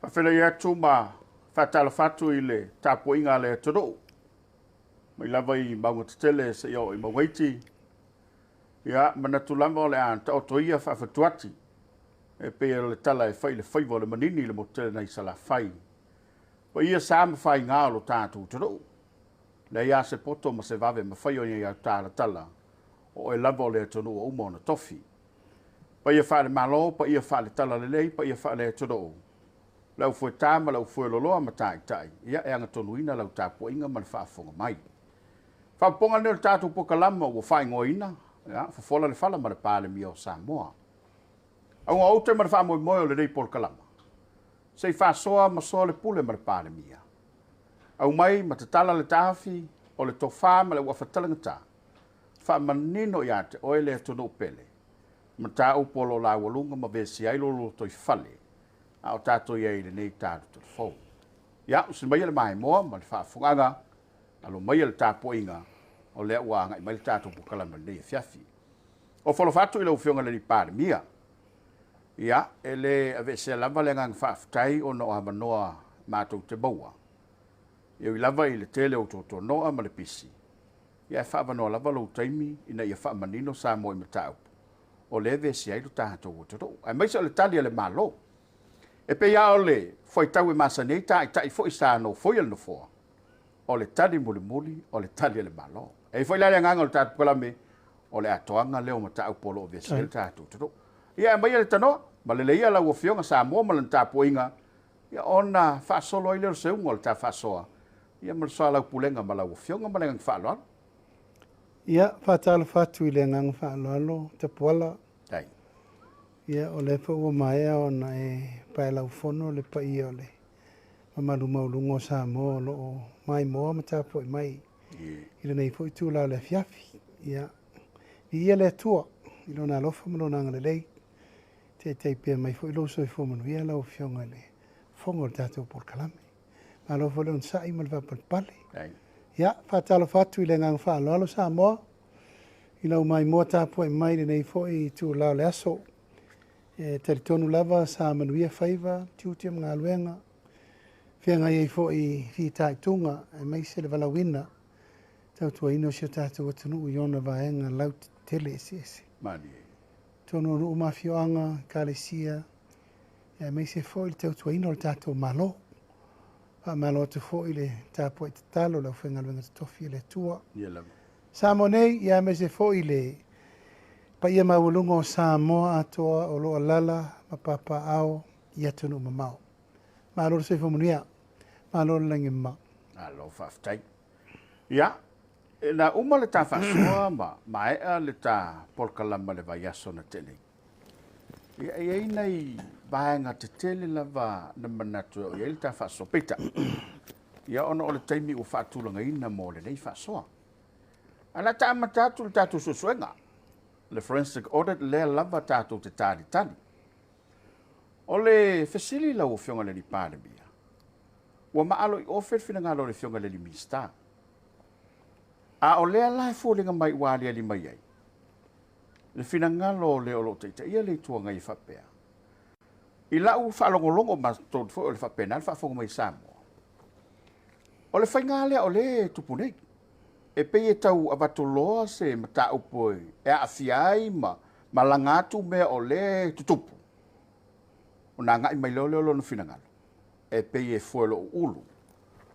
Whawhera ia tūma whatala whatu i le tāpo inga le toro. Mai lava I maunga tetele se iau I mawaiti. Ia, mana tulama o le an ta oto ia whawhatuati. E pea le tala e whai le whaiva le manini le motele nei sala whai. Pa ia sāma whai ngā lo tātou toro. Le ia se poto ma se vave ma whai o ia iau tāla tala. O e lava o le tonu o umo na tofi. Pa ia whale malo, pa ia whale tala le lei, pa ia whale toro. Lau fue tama, lau fue loloa ma tai tai. Ia e anga tonu ina lau tāpo inga man whaafonga mai. Whaaponga nero tātou poka lama o whai ngoina. Ia, Fofola Le Fala ma le Palemia o Samoa. Au ngā outai ma le wha moi o le rei polka lama. Sei whaasoa ma soa le pule ma le Palemia. Au mai ma te tala le tāwhi o le tofā ma le wawhatalanga tā. Wha manino ia te oe le tonu pele. Ma tā upolo la walunga ma vesi ailolo toi fale. A o tātou iei le nei tātou te fau. Ia, usi mai le mai moa, ma le whaafunganga, alo mai le tāpo inga, o lea ua ngai mai le tātou pukalama le nei fiafi. O whalofatu I lau whionga le ni Palemia. Ia, e le ave se lava le ngang whaafutai o no amanoa mātou te maua. Iau I lava I le tele o toto noa ma le pisi. Ia e whaavanoa lava lau taimi, ina ia whaamanino sa mo I mataupu. O le ave se ailu tātou o toto. Ai mai sa le talia le malo. E pe ia ole foi tau e masanei tai tai foi sa no foi no fo. Ole tali muli muli, ole tali le malo. E foi la nganga o tatu pala me ole atoanga leo mata au polo ve sel tatu tudo. Ia mai le tano, ma le ia la wo fionga sa mo ma lanta poinga. Ia ona fa solo ile se un olta fa soa. Ia mal sala pulenga ma la wo fionga ma lenga fa lo. Ia fa tala fa tu ile nganga fa lo te pola. Tai. Ia ole fa o mai ona e pai lau fono le pai ole. Mamalu maulungo sa mo lo mai mo mata po mai. Ile nei foi tu la le fiafi. Ia. Ia le tua. Ile na lo fa mo na ngale lei. Te pe mai foi lo so fo mo ia la o fionga le. Fongo tato por kalame. Ma lo fo le un sai mal va por pale. Ia fa talo fa tu ile ngang fa lo sa mo. Ile mai mo ta po mai nei foi tu la le aso. E teritonu lava sa manuia whaiva, tiutia mga luenga. Whianga iei fo I fi taitunga, e mai se le walawina. Tau tua ino si o tātou atunu I ona vaenga lau tele ese. Mani. Tono ruu mafioanga, kalesia. E mai se fo I tau tua ino le tātou malo. Pa malo tu fo I le tāpua I te talo, lau whianga luenga te tofi le tua. Sa monei, ia mai se fo I le pa ia maulungo Samoa atoa o loa lala ma papa ao ia tunu mamao. Ma lor se fomunia. Ma lor langi ma. Alo whaftai. Ia, na uma le tā whasua ma ea le tā polkalama le vai aso na tele. Ia iei nei vaenga te tele lava na manatu ia le tā whasua pita. Ia ono o le taimi o whaatulanga ina mo le nei whasua. Ana tā matatu le tātu susuenga. Le forensic audit le lava tātou te tāri tani. O le fesili lau o whionga le ni Palemia. Ua maalo I ofer fina ngalo le whionga le ni mista. A o lea lai fōlinga mai wālia li mai ai. Le fina ngalo le olo teita ia le tua ngai whapea. I lau whaalongolongo ma tōt fo o le whapea nal whaafonga mai Samoa. O le whaingālea o le tupunei. E pei e tau avatoloa se mata upoi e afiai ma langatu me o le tutupu. O nā ngai mai leo leo no finangalo. E pei e fuelo ulu.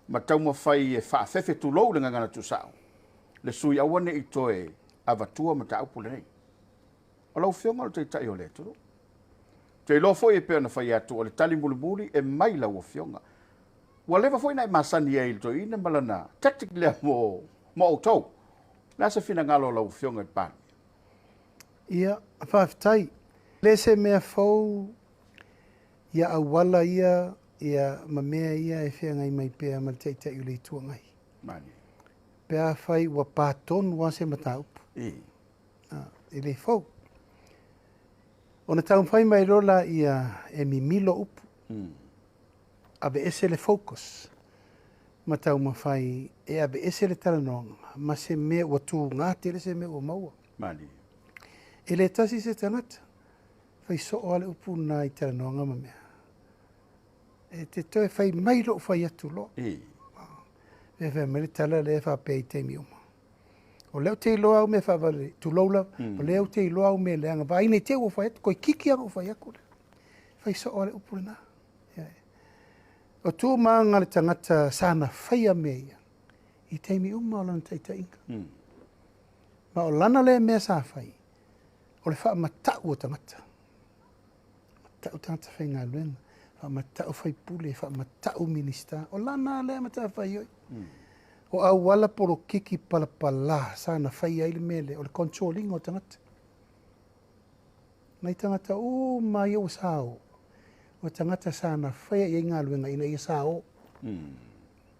Ma tau mawhai e whaafefe tu lou le ngangana tu sao. Le sui awane I toe avatua mata upu le nei. O lau whionga o te tai o le turu. Te lo foi e pea na whai atu o le tali mulumuli e mai lau o whionga. Ua lewa foi nai masani e il to ina malana tactic lea mo o tau. Nasa fina ngalo lau whionga I Palemia. Ia, whaafitai. Le se mea fau, ia awala ia mamea ia e whianga I mai pea ma te te uli tua ngai. Mani. Pea whai wa pātonu wa se mataupu. I le fau. O na tau whai mai rola ia e mimilo upu. Abe ese le focus. Ma tau mawhai e abe ese le taranonga. Ma se mea ua tū ngāti le se mea ua maua. Mani. E le tasi se tangata. Whai so o ale upu nā I taranonga ma mea. E te toi fai mai lo fai atu lo. E. E fai mai tala le fa pe te mi uma. O leo te loa au me fa vale tu loula. O leo te loa au me le anga. Vai nei te o fai atu. Koi kiki au fai aku. Fai so ole upurina. O tu maanga le tangata sana fai a mea. I te mi uma o lana taita inga. Ma o lana le mea sa fai. O le wha matau o tangata. Matau tangata whai ngā luenga. Wha matau whai pule, wha matau minista. O lana le matau whai oi. O au wala poro kiki palapala sana whai aile mele. O le controlling o tangata. Nei tangata o mai o sao. O tangata sana whai i ngā luenga ina i sao.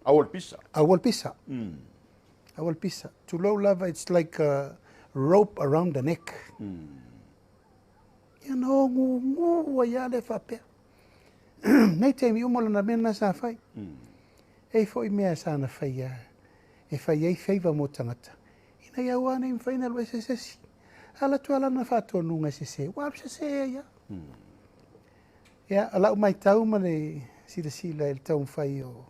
Awal pisa. Awal pisa. Awal pisa. To low lava, it's like a rope around the neck. Ia no ngu ia le whapea. Nei te mi umola na mena sa whai. E fo i mea sa na whai ia. E whai ei whaiva mo tangata. Ina ia wana i mwhaina lua se sesi. Ala tu ala na whato nunga se se. Wap se se ia. Ia, ala umai tau ma le sila il tau mwhai o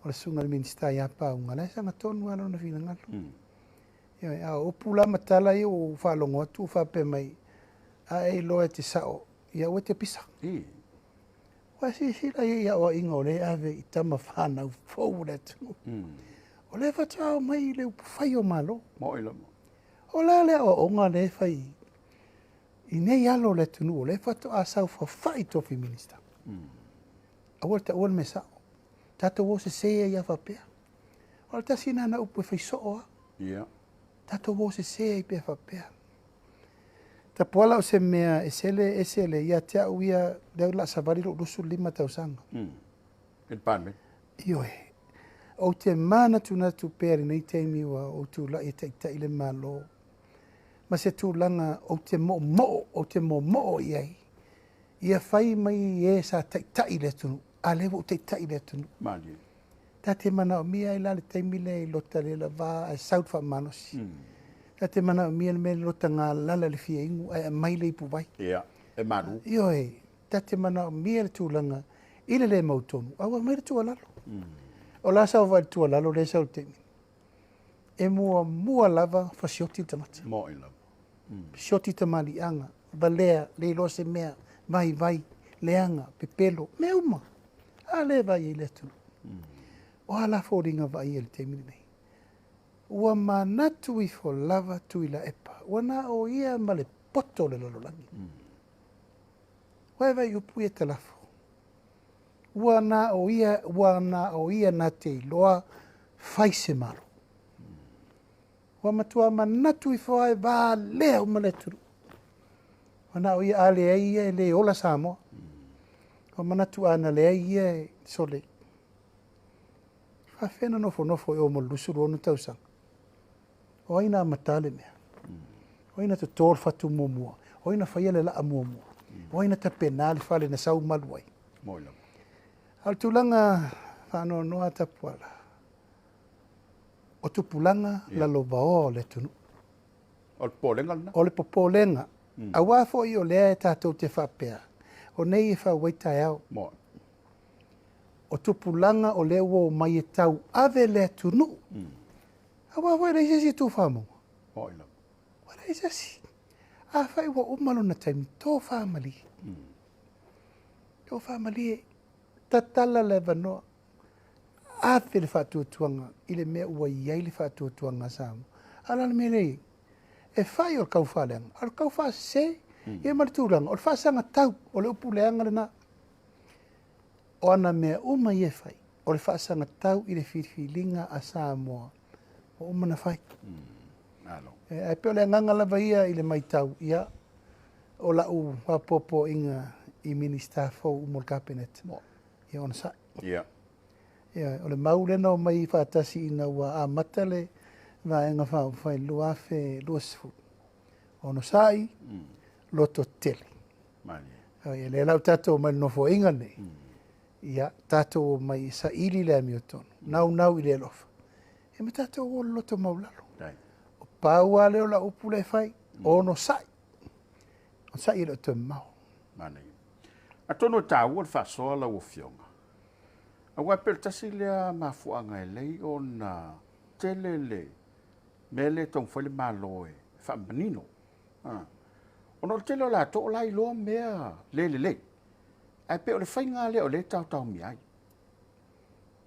le sunga le minista ia paunga. Lai sanga tonu ala na whina ngalu. Ia, o pula matala i o whalongo atu, whape mai. A e loa te sao, ia ua te pisa. Wa sila ia o inga o le ave i tama whanau fau le tungu. O le whatau mai le upawhai o malo. Mo ila mo. O la le o onga le whai. I nei alo le tunu o le whatau a sau whawhai tofi minista. Awal ta awal me sao. Tato wo se sea ia whapea. O le tasina na upu whai soa. Ia. Tato wo se sea i pe whapea. Ta poala o se mea esele ia te au ia leo la savari lo lusu 5 tausanga. El pan me. Io e. O te mana tuna tu peri nei teimi wa o tu la i te ile malo. Ma se tu langa o te mo iai. Ia fai mai e sa ta ile tunu. A levo te ta ile tunu. Mali. Ta te mana o mia ila le teimi le lota le la va a South fa manos. Ta te mana o mia me lota ngā lala le fia ingu ai mai le ipu vai. Ia. E maru. Io e. Ta te mana o mia le tūlanga ile le mautonu. Awa mai le tūalalo. O la sa vai tūalalo le sa o teimi. E mua lava fa sioti tamata. Mo ila. Sioti tamali anga. Valea le lo se mea vai leanga pepelo meuma. A le vai i le tunu. O ala fōringa vai i le teimi nei. Ua manatu i fo lava tu i la epa. Ua na o ia ma le poto le lololangi. Ua vai upu e te lafo. Ua na o ia na te loa fai se maro. Ua matua manatu i fo ai va lea o male turu. Ua na o ia ale ai e le ola Samoa. Ua manatu ana le ai e sole. Whawhena nofo e o mo lusuru onu tausanga. O aina matale mea. O aina te tōr whatu mua. O aina whaiale la mua. O aina te penali whale na sau maluai. Moila. Al tūlanga whano noa tapuala. O tupulanga la loba o le tunu. O le pōlenga lana? O le popolenga. A wafo i o lea e tātou te whapea. O nei e whawaitai au. Mo. O tupulanga o le wo mai e tau ave le tunu. Awa wai reise si tu whamu. Moila. Wai reise si. A whai wa umalo na taimi tō whamali. Tō whamali e tatala le vanoa. A whi le whatuatuanga i le mea ua iai le whatuatuanga Samoa. Ala le mele e whai o kau whaleanga. O kau wha se e maritūranga. O le whasanga tau o le upu leanga le na. O ana mea uma i e whai. O le whasanga tau i le whiwhilinga a Samoa. O uma na whai. Alo. E peo le nganga lava ia i le maitau ia. O la u wapopo inga i minista fau umol kabinet. Ia ona sai. Ia. Ia, o le maulena o mai whaatasi ina ua a matale va enga whai luafe luasifu. Ono sai, loto tele. Mani. Ia le lau tatou mai nofo inga nei. Ia tatou mai sa ili le amiotonu. Nau i le lofa. E me tatou o loto maulalo. Dai. O paua leo la upu le whai, ono sai. O sai i lo te mau. Mani. A tono tāua le whasoa la ua fionga. Awa pe tasi le mafuanga e lei ona telele mele tong fole malo e fa benino. Ono tele la to lai lo mea le. Ai pe o le fainga le o le tau mi ai.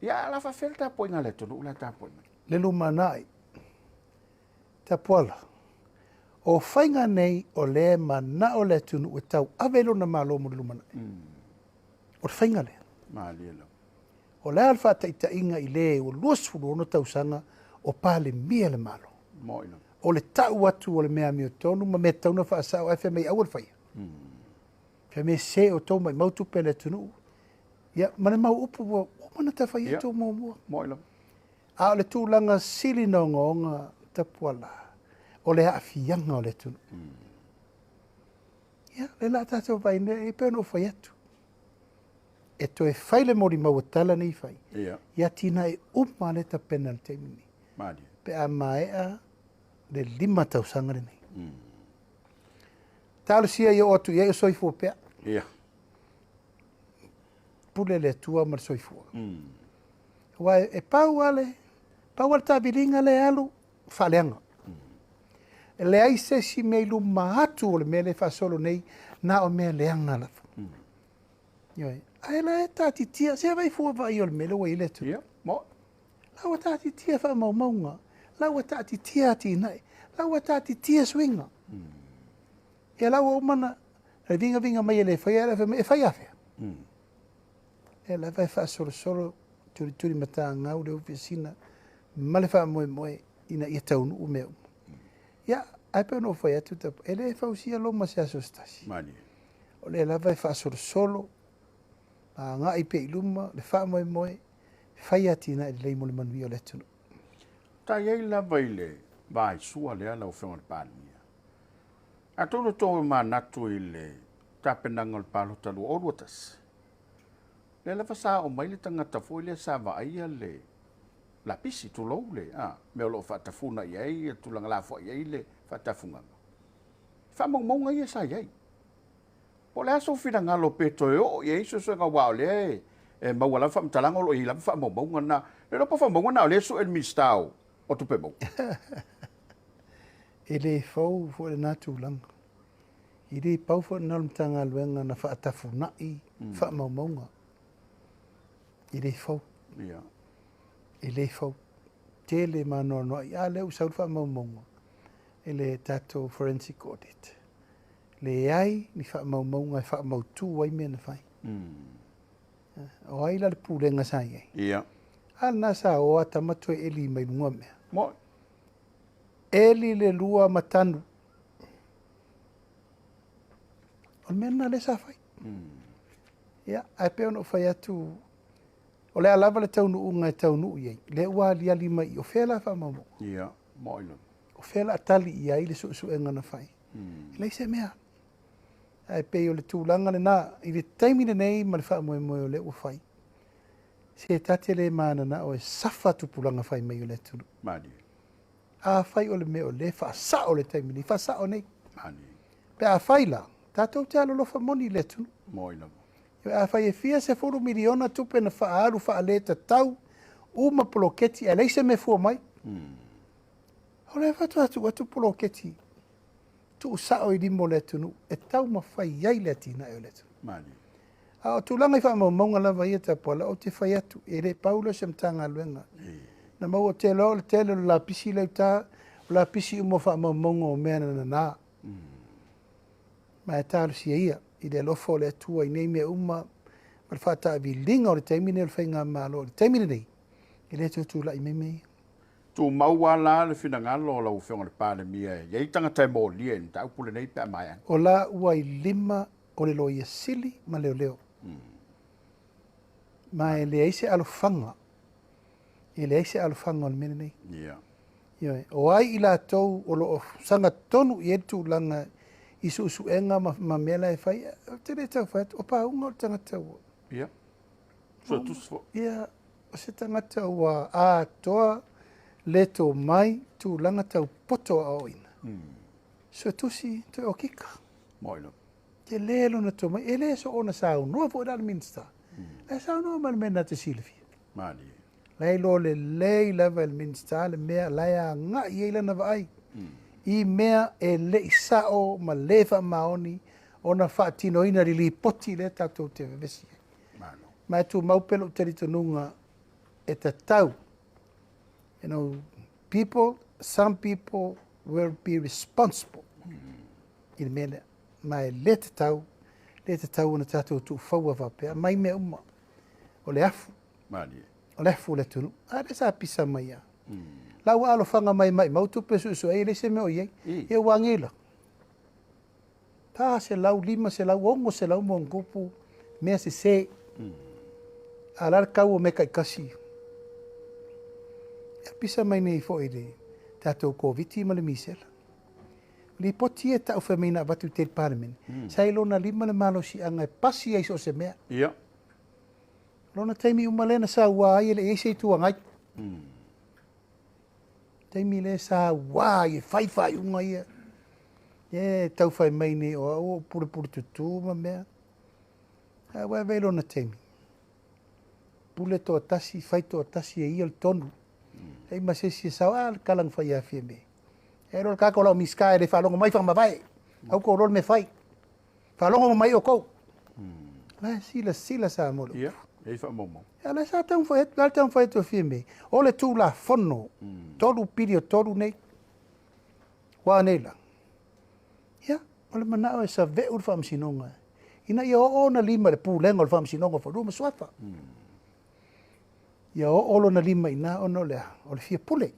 Ia la fa felta po inga le tonu la ta po. Le lumanai. Ta pola. O fainga nei o le mana o le tunu e tau avelo na malo mo lumanai. O fainga le. Ma le lo. O le alfa ta inga i le o luasfulu ono tausanga o Palemia le malo. Mo ino. O le tau atu o le mea mio tonu ma me tauna fa asao ai fe mei awal fai. Fe me se o tau mai mautu pe le tunu. Ia, mana mau upu o mana ta fai eto mo mua. Mo ino. A o le tūlanga sili no ngonga tapuala. O le haafianga o le tunu. Ia, le la tātou vai ne e pēno fai atu. E to e whaile mori mauatala nei fai. Ia tina e umma le ta pena le teimini. Madi. Pe a maea le 5 tausanga le nei. Talo sia ia o atu ia e soifua pea. Ia. Pule le tua ma le soifua. Wa e pau ale ta bilinga le alu faleanga. Le aise si meilu maatu o le mele fa solo nei na o me leanga la. Yoi. Ai la tati tia se vai fu vai o le mele wa ile tu. Ia. Mo. La wa tati tia fa mau maunga. La wa tati tia ti nai. La wa tati tia swinga. E la wa mana le vinga mai le fa ia e fa ia fa. E la vai fa solo turi mata ngau le oficina. Male fa moe ina ia taunu o meu. Ia, ai pe no foi atu ta. Ele fa usia lo ma se asostasi. Mani. O le la vai fa solo. A nga i pe iluma le fa moe. Fai atina le mo le manui o le tunu. Ta ia la vaile vai sua le ala o fenga Palemia. A tonu to ma natu ile tapenanga le palo talu o rotas. Le la fa o mai le tangata foi le sa va ia le la pisi tu lo le me lo fa tafuna ia tu langa la fo ia le fa tafunga. Fa mo ia sa ia. O le aso fina ngalo peto o ia so so ga wa le e ma wala fa mtalango lo ila fa mo na le lo pa fa mo na le so el mistao o tu pe mo. Ele fo le natu lang. Iri pau fo na mtanga luenga na fa tafuna I fa mo. Ele fo. Ia. Ele fo. Tele mano no ia le usau fa mo. Ele tato forensic audit. Le ai ni fa mo fa mo tu wai men fai. O ai la pulenga sai. Ia. Ana sa o atamato eli mai ngome. Mo. Eli le lua matanu. O mena le sa fai. Ia, ai pe ono fai atu. O le alava le taunu unga e taunu iei. Le ua li ali mai o fela fa mamo. Ia, mo ilo. O fela atali iai le su enga na fai. Le se mea. Ai pe o le tūlanga le nā. I le taimine nei ma le wha moe o le ua fai. Se tate le mana na o e safa tupulanga fai mai o le tunu. Mani. A fai o le me o le wha sa o le taimine. Wha sa o nei. Mani. Pe a fai la. Tātou te alo lofa moni le tunu. Mo ilo. A fai e fia se 4 miliona tupe na wha alu wha aleta tau. Uma poloketi. A leise me fua mai. O le whatu atu poloketi. Tu sao I limo le tunu. E tau ma whai iai le tina e o le tunu. Mani. A o tūlanga I wha maunga lava ia ta pola. O te whai atu. E le paula sem tanga luenga. Na mau o te lo le tele o la pisi leu ta. O la pisi umo wha maunga o mea na nā. Ma e tāru si ia. I le lofo le atua I nei mea uma. Ma le whata avi linga o le taimine o le whainga malo. Le taimine nei. I le tutu la I mei. Tu maua la le fina ngalo la u fenga le Palemia. Ia tanga tai mo lia ni tau pule nei pe mai. O la ua I 5 o le loia sili ma leo. Ma e le eise alofanga. E le eise alofanga o le mene nei. Ia. O ai I la tau o lo sanga tonu I etu langa I su enga ma mela e whai. O te re tau whai. O pa unga o tangata ua. Ia. So tu so. Ia. O se tangata ua a toa leto mai tu langa tau poto a oina. So tusi to o kika. Mo ilo. Te lelo na to mai. E le so ona sa unua fo da minsta. E sa no mal mena te silfi. Mani. Lai lo le lei level minsta le mea lai nga i na vai. I mea e le isao ma lefa maoni ona fa tino ina li poti le tato te vesi. Mano. Ma tu mau pelo te ritonunga e te tau. You know, some people will be responsible. In mele mai le te tau na tato tu faua va pe mai me uma. O le afu. Mani. O le afu le tunu. A le sa pisa mai a. Lau alo fanga mai mau tu pesu so e le se me o ye. E wangela. Ta se lau lima se lau ongo se lau mongopu me se alar kau o me kai kasi. E pisa mai nei fo ele tato COVID ma le misela. Li poti e tau femina batu te parmen. Sai lona lima le malo si anga pasi ai so se mea. Ia. Lona taimi umalena sa wa ai le ese tu angai. Taimi le sa wa ai fai unga ia. E tau fai mai ni o pure tutu ma mea. Ha wa ve lona taimi. Pule to tasi fai to tasi e il tonu. Ei ma se sa al kalang fai a fie me. E ro ka ko lo miska e le fa longo mai fa ma vai. Au ko ro me fai. Fa longo mai o ko. La sila sa mo. Ia. E fa momo. Ala sa tang fai to fie me. O le tu la fono. Tolu pidio tolu nei. Wa nei la. Ya, o le mana o sa ve ur fam sinonga. Ina ia o na lima le pu lengo le fam sinonga fo ruma swata. Ia o na lima ina o no le o le fie pule.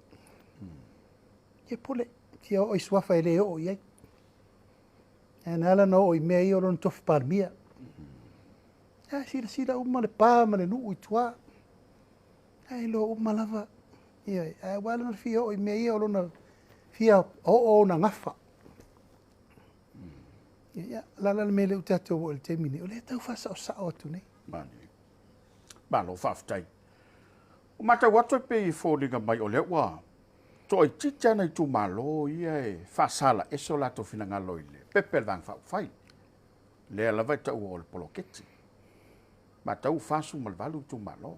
Ia pule. Ia o i swafa ele o iai. E na ala no o i mea i o lon tof Palemia. Ya sila uma le pa ma le nuu i tua. Ai lo uma lava. Ia, wala na fie o i mea i o lona fia o na ngafa. Ia, la mele u tato o le temini. O le tau fasa o sao atu nei. Mani. Balo faftai. O mata watu pe i fōringa mai o le ua. To i tita nei tu malo ia e fasala e so lato finanga loile. Pepe vang fai. Le ala vai tau o le poloketi. Ma tau fasu mal valu tu malo.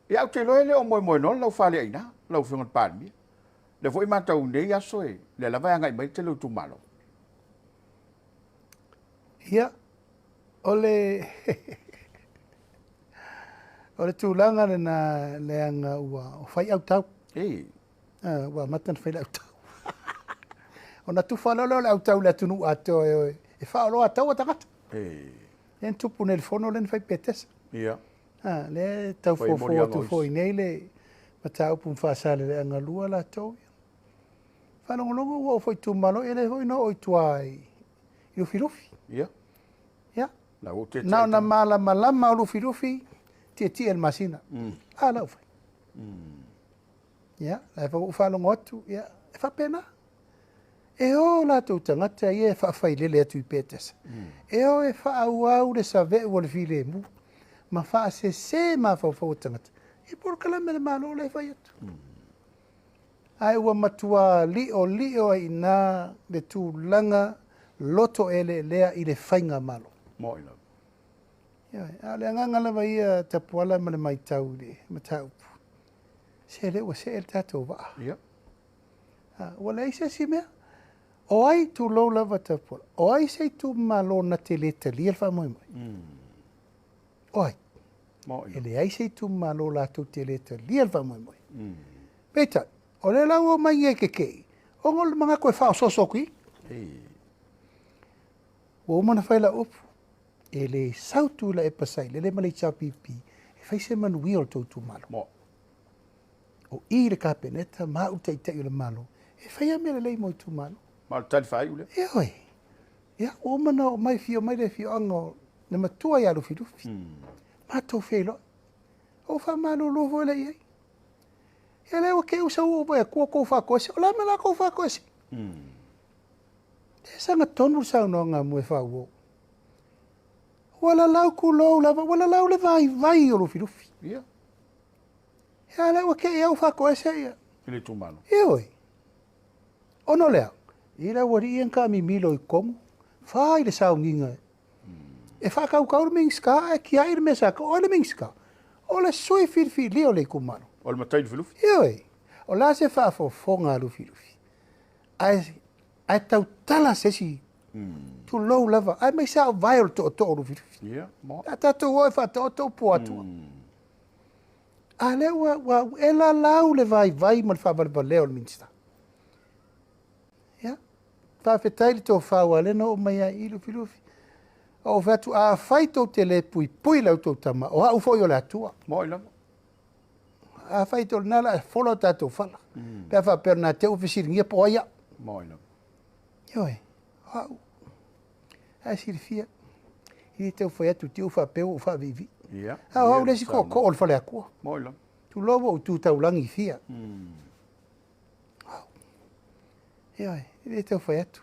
E au te loe le o moi non lau fale aina. Lau fingon Palemia. Le foi ma tau nei aso e. Le ala vai angai mai te lau tu malo. Ia, ole tūlanga le anga ua o whai au tau. Ua matan whai au tau. O na tūwhalolo le au tau le tunu ato e whaolo a tau a tangata. Len tupu ne le whono len whai petesa. Ia. Le tau fōfō tu fōi nei le matau pun whasale le anga lua la tau. Whanongolongo ua o whai tūmalo e le hoi no oi tuai. I uwhiruwhi. Ia. Ia. Nau na malama o lufi tia el masina. Lau fai. Ia, lai whaalongo atu, ia, e whapena. E o lātou tangata ia e whaafai lele atu I pētesa. E o e whaauau le sa veu o le file mu. Ma whaasese ma whau tangata. E por kalame le malo le whai atu. Ai ua matua lio ai nā le tūlanga loto ele lea I le whainga malo. Mo ina. Ia, le anganga lava ia tapuala ma le maitau le matau. Se le ua se el tatou waa. Ia. Wala i se si mea. O ai tu lo lava tapuala. O ai se tu malo na te le tali el wha moi moi. O ai. Mo ina. Ele ai se tu malo la tu te le tali el wha moi moi. Peta, o le lau o mai e ke kei. O ngol mga koe wha o sosokui. O mana whaila upu. E le sautu la e pasai, le malei tau pipi, e whai se manui o tautu malo. Mo. O I le kapeneta, ma uta I o le malo, e whai ame le lei mo tu malo. Ma tali whai ule. E oi. Ia, o mana o mai fio, mai le fio ango, ne matua I alu fidufi. Ma tau whelo. O wha malo lovo le iei. E le o ke usa ua boe, kua kou whakoese, o la me la kou whakoese. E sanga tonu sau no ngā mue whau o. Wala lau ku lou lava, wala lau le vai o lufi lufi. Ia. Ia le wa ke au whako ese ia. Ile tu malo. Ia oi. Ono lea. Ira wari ian ka mi milo I kongu. Whai le sau nginga. E whakau le mingska, e ki aire me saka, o le mingska. O le soi whiwhi leo le kumano. O le matai filufi. Ioi, o la se whafofonga lufi. Ai tau tala sesi, tu low lava, ai mai sa vai o to lufi. Ia, mo. A tatou oi whatoto po atua. A leo wa ela lau le vai ma le whabaleba leo le minsta. Ia, whawhetai le tō whaua le no o mai a ilu filufi. O whatu a whaito te le pui lau tō tama, o hau foi o le atua. Mo ila. A whaito le nala e whola tātou whala. Pea whapera nā te uwhisiri ngia po aia. Mo ila. Ioi, hau. A siri fia. I te uwhai atu te uwhapeo o whavivi. Ia. Hau lesi ko o le whale akua. Mo ila. Tu lovo o tu taulangi fia. Hau. Ioi, i te uwhai atu.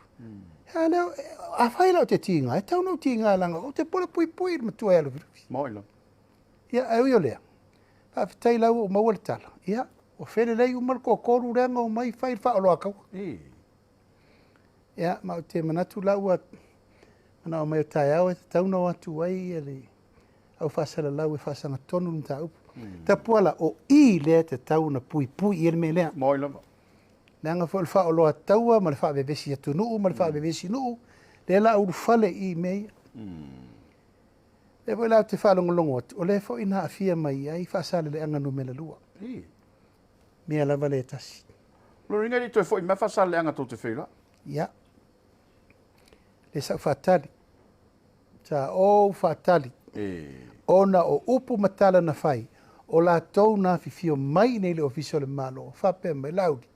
Leo, a whaila o te tinga, e tau no tinga langa, o te pole pui matua e alu. Mo ila. Ia, au io lea. Whawhetai lau o maua le tala. Ia, o where lei umar ko koru reanga o mai whai wha alo akau. Ia, ma o te manatu lau a mana o mai o tai au, e te tauna o atu ai, ele au whasala lau e whasanga tonu nta upu. Ta puala o I lea te tauna pui i ele me lea. Mo ila. Nanga fo le wha alo ataua, ma le wha bebesi atu nuu, ma le wha bebesi nuu, le la uru whale I mei. E po lau te whalongolongo atu, o le fo ina afia mai ai, whasale le anga numela lua. Mea lava le tasi. Lo ringa ni toi fo I me fasale anga tō te whila. Ia. Le sa whatali. Ta o whatali. Ona o upu matala na whai. O la tau na fifio mai nei le ofisio le malo. Whape mai laudi.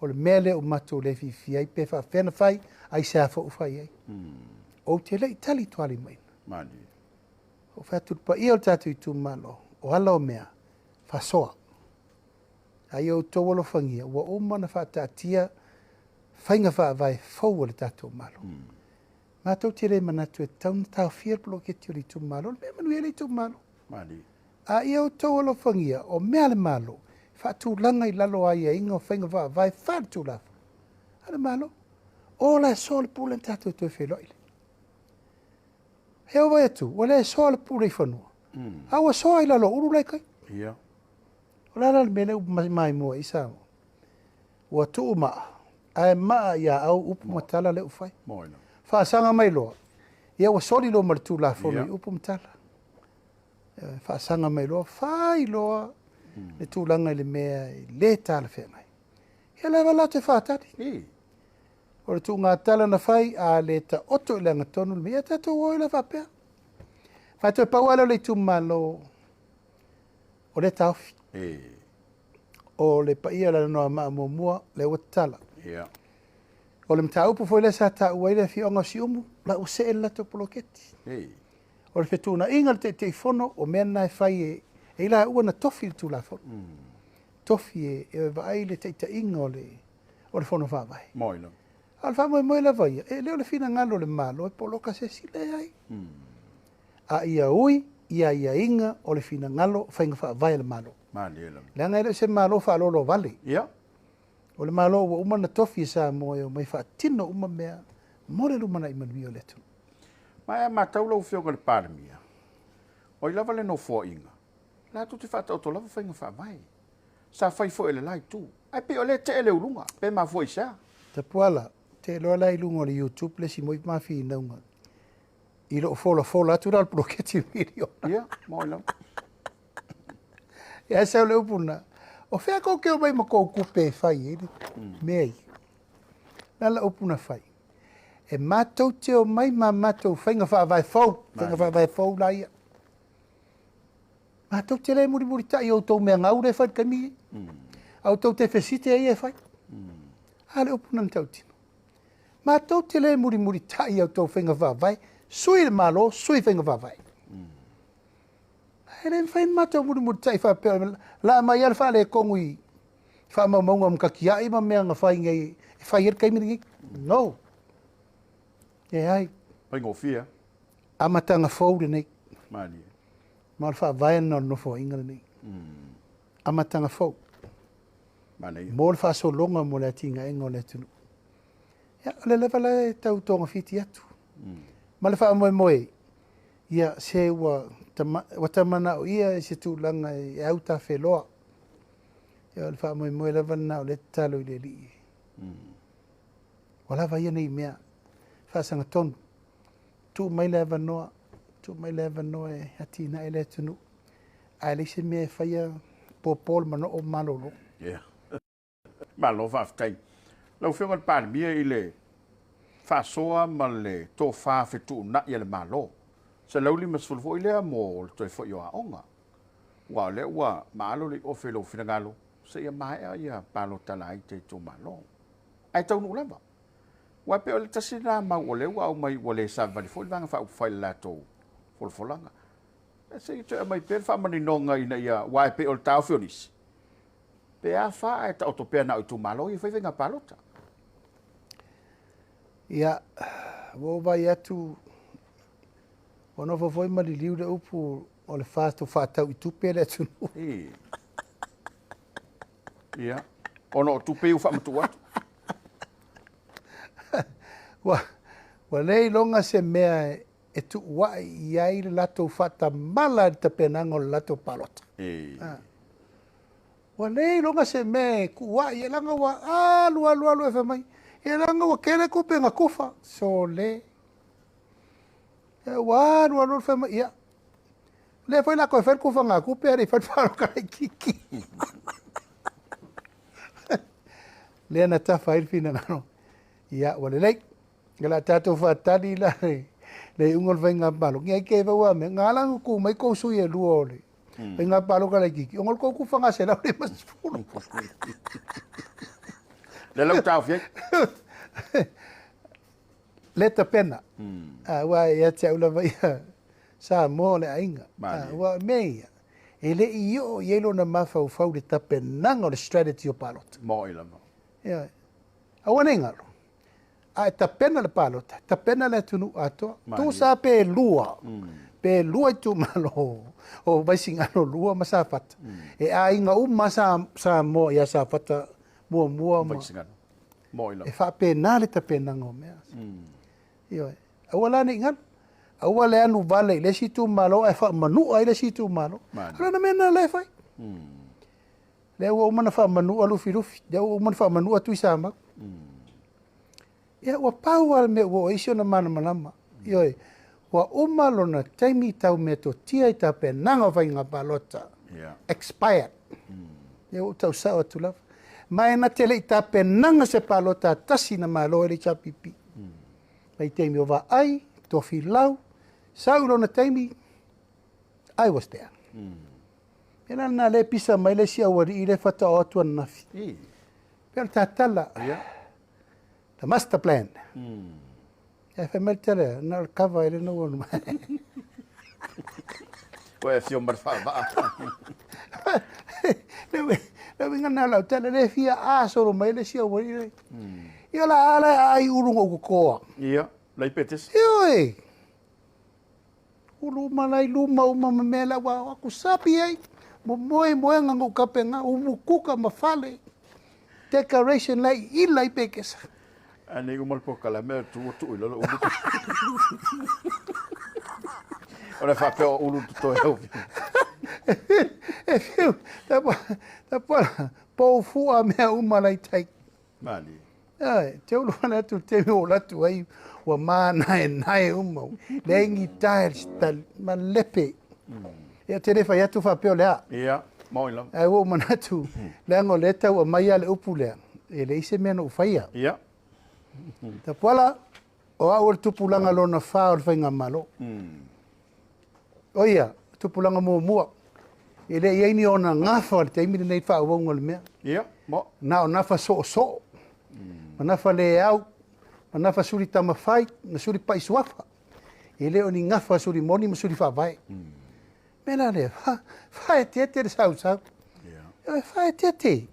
O le mele o mato le fifi ai pe whawhena whai. Ai sa fo whai ai. O te lei tali tuali mai. Mani. O whaturupa I o tatu I tu malo. O ala o mea. Whasoa. Ai o tō walo whangia. Wa o mana whatatia. Whainga whaavai fau le tatu malo. Mātou te rei manatu e tauna tau whia polo ke te ori tu malo. Mea manu ele tu malo. Mani. A ia o tō walo whangia. O mea le malo. Whatu langa I lalo ai a inga o whainga whaavai whatu lafa. Ale malo. O la so le pule tatu tu e wheloile. Heo vai atu. Wale so le pule I whanua. Awa so ai lalo uru lai kai. Ia. O la le mele upu mai mua I Samoa. Ua tuu maa. Ai maa ia au upu matala le ufai. Mo ila. Whaasanga mai loa. Ia wa sori loa maritu la whono I upu matala. Whaasanga mai loa. Whai loa. Le tūlanga I le mea le tala whea mai. Ia lewa la te whaatari. O le tū ngā tala na whai a le ta oto I le angatonu. Ia tato oi la whapea. Whato e pauala le tū malo. O le taufi. O le paia la noa maa mua le watala. Ia. O le mta upu foi le sa ta uai le fionga si umu, la use e la topoloketi. O le fetuna inga te fono o mena e fai e ila ua na tofi tu la fono. Tofi e vai le te inga o le fono whawai. Moina. Al whamoi moi la vai, e leo le fina ngalo le malo, e poloka se si le ai. A ia ui, ia inga o le fina ngalo, whainga whawai le malo. Mani ela. Leanga ele se malo whalolo vale. Ia. O le malo ua uma na tofi sa moe o mai whaatino uma mea more lumana I manuia le tu. Mai a matau lau whionga le Palemia. O I lava le no fua inga. La tu te whatau to lava whainga whawai. Sa whai fo ele lai tu. Ai pe o le te ele urunga. Pe ma fo isa. Te puala, te loa lai lunga o le YouTube le si moi mawhi inaunga. I lo fola atu ral proketi video. Ia, moina. Ia sa le upuna. O whea kau keo mai mako kupe whai ele. Mei. Nala upuna whai. E mātou te o mai ma mātou whainga whaavai fau. Whainga whaavai fau la ia. Mātou te le muri tai au tau mea ngau re whai kami. Au tau te whesite ai e whai. Ale upuna na tau tino. Mātou te le muri tai au tau whainga whaavai. Sui le malo, sui whainga whaavai. Ele whain mātou muri tai whaapea. La mai ala whaale e kongui. Whaama maunga mkaki ai ma mea nga whai ngai. Whai er kaimiri. No. E ai. Pai ngofia. Amatanga fōure nei. Mani. Ma le whaavai na no fō inga nei. Amatanga fōu. Mani. Mo le whaaso longa mo le atinga enga o le tunu. Ia, le lewa le tau tonga whiti atu. Ma le whaamoe moe. Ia se wa tamana o ia se tūlanga e au ta wheloa. Ia le wha moe moe lava na o le talo i le li. Wa lava ia nei mea. Whaasanga tonu. Tu mai lava noa. Tu mai lava noa e hati na ele tunu. A le se mea whaia popol mano o malolo. Yeah. Malo whaftai. Lau whiungan Palemia i le whasoa ma le tō whawhetu na i le malo. Se lau li masfulfo i lea mo le toi fo i o aonga. Wa le ua malo le ofe lo finangalo. Se ia mai a ia palo tala i te tō malo. Ai tau nu lava. Wa pe o le tasi na mau o le ua au mai o le sa vali fo i vanga wha ufai la tō folfolanga. Se i te mai pe wha mani nonga ina ia wa pe o le tau fionisi. Pe a wha e ta otopea na o tō malo i whaiwenga palota. Ia, wo vai atu ono fo foi mali liu de upu o le fast to fatau i tupe le tunu. Ia. Ono tupe u fa matu atu. Wa lei longa se mea e tu wa ia i le lato fata mala te penango le lato palota. Wa lei longa se mea ku wa ia langa wa alu e fa mai. Ia langa wa kele ko penga kufa so le. Wa alu fa mai ia. Le foi la ko fer kufa nga ku pe ri fa fa ka kiki. Le na ta fa il fina no. Ia wa le lei. Gala tato fa tali la le ungol venga palo. Ngai ke va me ngala ku mai ko su ye luole. Venga palo ka kiki. Ungol ko ku fa nga se la le mas fulu. Le lau tau fiek? Le ta pena. Wa ia te ula vai Samoa le ainga. Wa meia. E le io yelo na mafa u fau le ta pena o le strategy o palot. Mo ila mo. Ia. Awana ingalo. A ta pena le palot. Ta pena le tunu ato. Tu sa pe lua. Pe lua tu malo. O vai singalo lua masafat. E a inga masa mo ia safata. Mua mo. Mo ila. E fa pena le ta pena ngo mea. Io. Awala ni ngan. Awala anu vale le situ malo e fa manu ai le situ malo. Ala na mena le fai. Le wo mana fa manu alu firufi. Le wo mana fa manu atu sama. Ia wa pau me wo isio na mana manama. Io. Wa umalo na taimi tau me to tia ta pena ngo vai nga balota. Expired. Ia tau sa tu love. Mai na tele ta penanga se palota tasi na malo ele chapipi. Mai teimi ova ai, tofi lau, saulo na teimi, I was there. Pena na le pisa mai le sia wari i le fata o atua nafi. Pena ta tala, the master plan. E fe mel tere, na kava ele no wonu mai. Koe fio marfa ba. Le winga na la tele le fia aso mai le sia wari. Ia la ala ai urunga o koa. Ia, lai petes. Ioi. Ulu malai luma uma mela wa aku sapi ai. Mo moe ngau kapenga umu kuka mafale. Decoration lai ilai pekes. Ane umal po kala me tu ilo ulu. Ora fa pe ulu to eu. Ta po fu a me umalai tai. Mali. Ai, te ulu ana tu te o latu ai wa mana e nai umo. Le ngi tiles tal man lepe. Ia te refa ia tu fa pe o lea. Ia, mo ila. Ai wo mana tu. Le ngo le tau a mai ale upu lea. E le ise mena u faia. Ia. Ta pola o a ur tupulanga lona fa o whainga malo. Oia, tupulanga mua. E le iei ona ngafa te imiri nei wha uonga le mea. Ia, mo. Na o nafa so. Manafa le au, manafa suri tamawhai, na suri paisuafa. E leo ni ngafa suri moni, ma suri whawai. Mena le, whae te re sau. Whae te.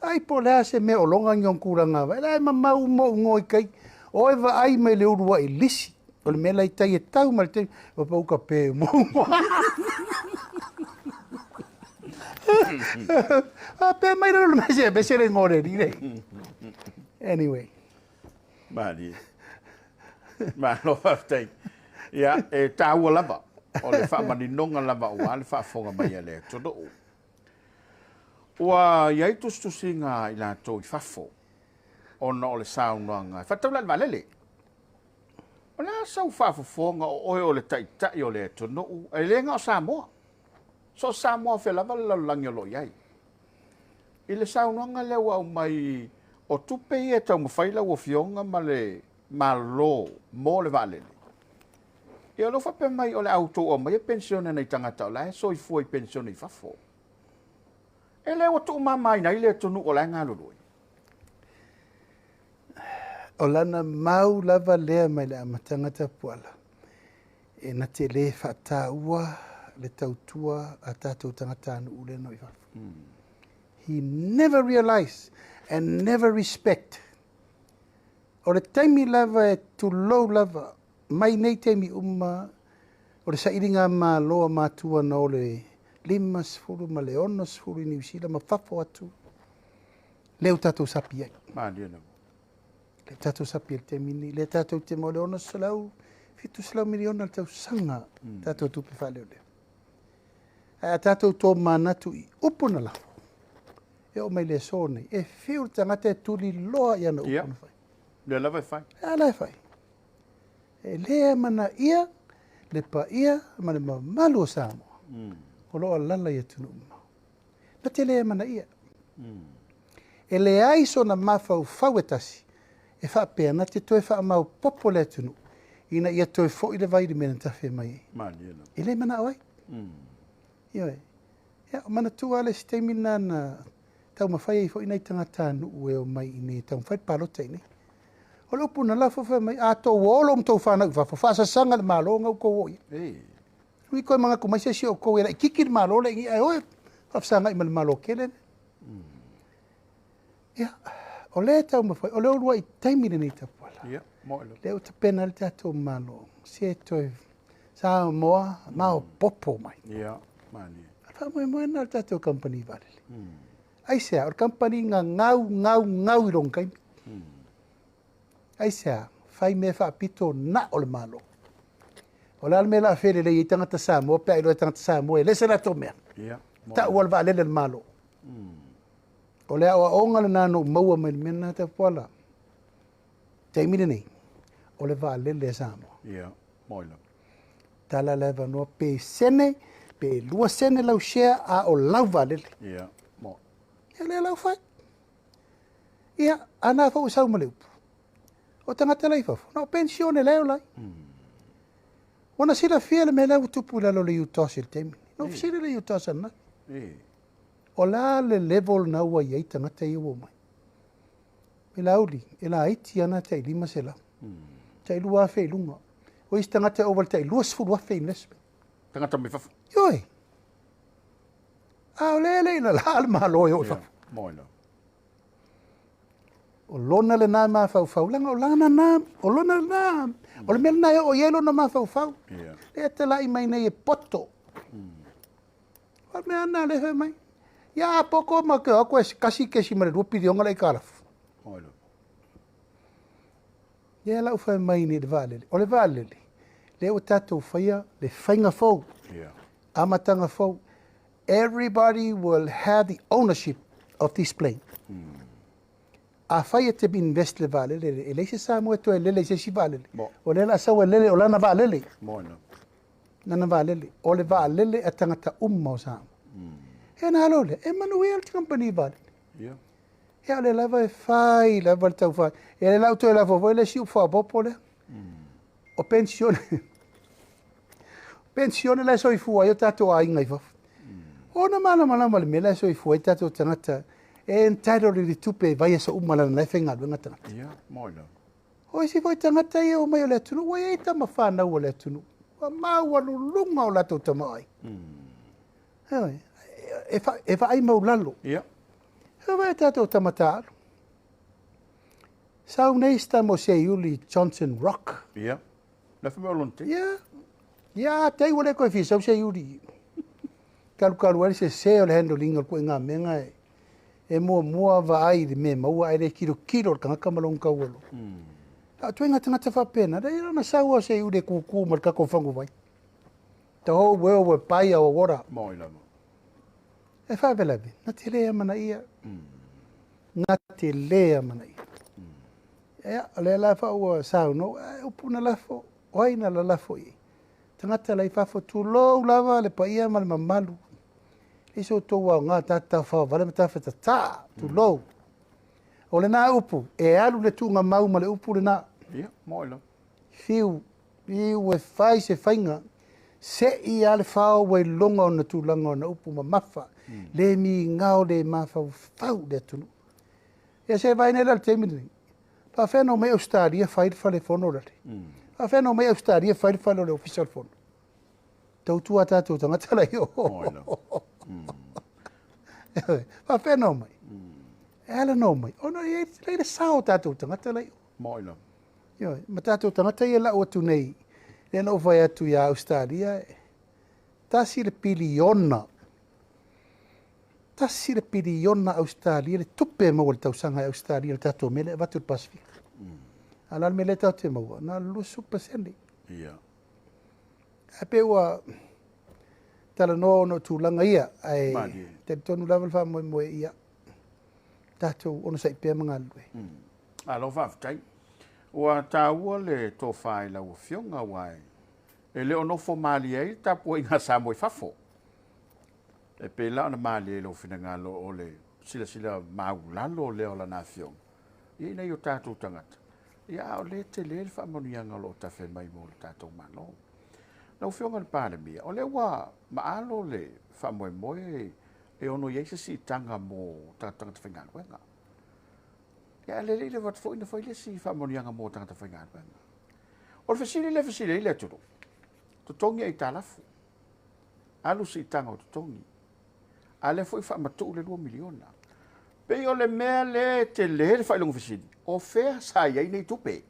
Ai po lea se me o longa ngion kuranga wai. Lai mamau mo ngoi kai. O ewa ai me le urua i lisi. O le mela i tai e tau ma le te. O pa uka pe mo. Pe mai rolo mai se, be se le ngore rire. Anyway. Mali. Ma lo fa tai. Ia, e tāua lava. O le whamaninonga lava ua le whaafonga mai a le todo. Ua iai tustusinga i la tō i whafo. Ona o le saunoanga. Whatau la valele. O la sau whaafonga o le taitai o le tono. E lenga o Samoa. So Samoa whelava le langi o lo iai. I le saunoanga leo au mai o tupe i e tau mawhaila ua fionga ma le malo mo le valele. E alo fa pe mai o le auto o mai pensione nei tangata o la so i foi pensione i fafo. E le o tu mai nei le tonu o la ngalului. O lana mau lava lea mai le amatangata puala. E na te le whata ua le tautua a tātou tangata anu ule no i fafo. He never realized and never respect. O le taimi lava e tu low lava mai nei teimi o le sairinga ma loa mātua na o le 5 ma le 6 New Zealand ma whafo atu. Leo tātou sapi ai. Le tātou sapi al te mini, le tātou te mo le 6 salau, 7 salau miliona le tau sanga tātou tupe whaleo leo. A tātou tō manatu i upuna lafo. E o mai le so nei, e whiu tangata e tuli loa i ana upuna whai. Le lava fai. A lai whai. E lea mana ia, le pa ia, ma le malu o Samoa. O loa lala ia tunu umau. Na te lea mana ia. E le aiso na mawhau whauetasi, e whapea na te toe whaamau popo le tunu, ina ia toe fo i le vairi mena tawhi mai. E le mana awai. Ioi. Ia, mana tua le stemina na tau mawhai e fo ina i tangata nuu e o mai ine tau mwhai palota ine. O le upuna la fofa mai a to wolo mto fana fa fa sanga le malo ngau ko oi ui ko manga ko mai se o ko era kiki le malo le ai oi fa sanga i malo kele ya o le tau ma foi o le ua i taimi nei ta pala ya mo le o te penalty to malo se to Samoa ma o popo mai ya mani fa mo na ta to company vale ai se o company ngau i long kai ai sea, fai me fa pito na o le malo. O le alme la fere le i tangata Samoa, pe ai loa tangata Samoa, le se la to mea. Ta ua le va le malo. O le awa onga le nano maua me mena te poala. Te imine nei, o le va le Samoa. Ia, moila. Tala leva noa pe sene, pe lua sene lau shea a o lau va le. Ia, mo. Ia le lau fai. Ia, ana fa usau maleupu. O tangata lai fafo. Na o pensione leo lai. Wana sila fia le me leo tupu lalo le utosi le temi. No sila le utosi na. O la le level na ua iei tangata i uo mai. E la uli, e la aiti ana tai 5 se lau. Tai lua afe lunga. O isi tangata oval tai lua sfuru afe investment. Tangata me fafo. Yoi. A o lele ina la alma aloe o fafo. Moila. O lona le nā mā fau langa o lana nā, o lona le nā. O le mele nā o ielo na mā fau. Le te lai mai nei e poto. O me ana le he mai. Ia poko ma ke ako e kasi kesi ma le rupi di onga le kalafu. Moila. Ia lau fai mai ni le valele. O le valele. Le o tatou faia, le fainga fau. Amatanga fau. Everybody will have the ownership of this plane. A fai te bin invest le vale le le se Samoa to le se si vale o le la sa o le o la na vale le moina na vale le o le vale le atangata o sa e na lo le Emmanuel company vale ya le lava fai la volta fa e le auto la vo le si fa popole o pensione la so i fu io tato ai ngai fa o na mala me la so i fu tato tangata e entitled li tupe vai so umala na fenga lu ngata. Ia, moila. O si foi tangata e o mai le tunu, o e ta mafana o le tunu. Wa ma wa lunga o la to tamai. E fa ai mau lalo. Ia. E vai ta to tamata. Sau nei sta mo se Yuli Johnson Rock. Ia. La fa molonte. Ia. Ia, te wole ko fi so se Yuli. Kalu se o le handling o ko nga menga e mua va ai de me maua ai kilo kanga kamalong ka wolo La tuenga tangata whapena, rei rana saua se ure kuku mar kako whangu vai. Te hou weo we pai au wora. Moi lama. E whawelawe, na te lea mana ia. Na te lea mana ia. Ea, lea la whaua sau no, upuna lafo, oaina la lafo i. Tangata lai whafo tu lou lava le pa ia mal mamalu. Iso tō wau ngā tata whao, wale me tawhata tā, tu lou. O le nā upu, e alu le tūnga mau ma le upu le nā. Ia, moi lama. Fiu, iu e whai se whainga, se i ale whao wei longa o na tūlanga o na upu ma mawha, le mi ngao le mawhau whau le tunu. Ia se vai nei lal te minri. Pa whenau mei Australia whaid whale whono rare. Pa whenau mei Australia whaid whale le official whono. Tautua tātou tangata lai o. Moi lama. Pa whenau mai. E ala no mai. Ono e leira sao tātou tangata lai o. Moi lama. Ia, ma tātou tangata ia lau atu nei. Le no vai atu ia Australia. Tasi le piliona. Tasi le piliona Australia. Le tupe maua le tausanga Australia. Le tātou mele vatu le Pasifika. Ala mele tau te maua. Na lusu paseni. Ia. Ape ua tala no tūlanga ia. Ai, Madi. te tonu level wha moe ia. Tātou ono sai pēr mga alue. Alo whaftai. Ua tāua le tō whai lau whionga wai. E leo nofo mali ei tapu i ngā Samoa whafo. E pe lao na mali ei lo whina ngalo o le sila maulalo leo la nā whionga. I nei o tātou tangata. Ia o le te le whamonianga lo tawhi mai mo le tātou malo. Lau whionga le Palemia. O le ua maalo le whamoe moe e ono yeisa si tanga mo tangata whaingana wenga. Ia le le wat fo ina foi le si whamonianga mo tangata whaingana wenga. O le fasile ile turu. Tutongi ai talafu. Alu si tanga o tutongi. Ale foi whamatu le 2 miliona. Pe o le mea le te le whailongo fasile. O fea sa iai nei tupe.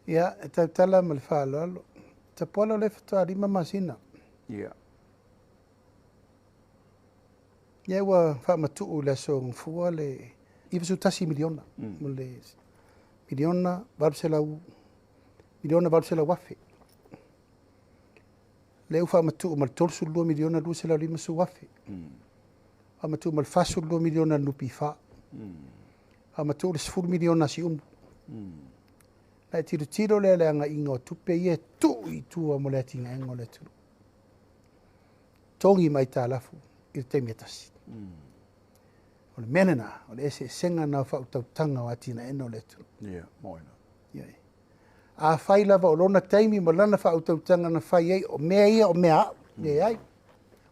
Ia, e tau tala ma le whaaloalo. Ta pola le whatuari ma masina. Ia. Ia ua whaamatuu le so ngfua le iwasu tasi miliona. Mo le miliona valsela wafe. Le u whaamatuu ma le tolsu 2 miliona lusela lima su wafe. Whaamatuu ma le fasu 2 miliona nupi wha. Whaamatuu le 10 miliona si umu. Lai tiro le anga inga o tupe ie tui tua mo le atinga engo le turu. Tongi mai tā lafu i le teimia tasi. O le menena, o le ese senga na whautautanga o atina eno le turu. Ia, moina. Iai. A whai lava o lona taimi mo lana whautautanga na whai ei o mea ia o mea au. Iai.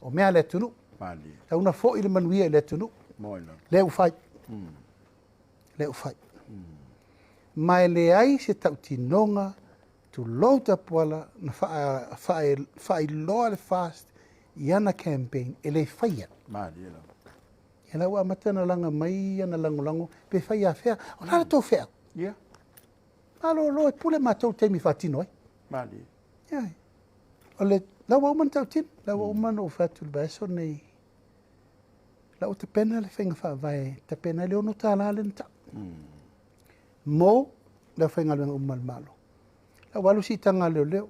O mea le tunu. Mali. Tauna fo i le manuia le tunu. Moina. Le u whai. Le u whai. Mai le ai se tautinonga tu louta puala na whai loa le fast iana campaign e le whaia. Mali, ia. E la ua matana langa mai ana lango pe whaia fea. O nara tō fea. Ia. Alo lo e pule mātou teimi whatino ai. Mali. Iai. O le lawa uman tautin. Lawa uman o whatu le baso nei. Lau te pena le whainga whaavai. Te pena le ono tā la le nta. Mo la whainga le umal malo. La walu si tanga leo.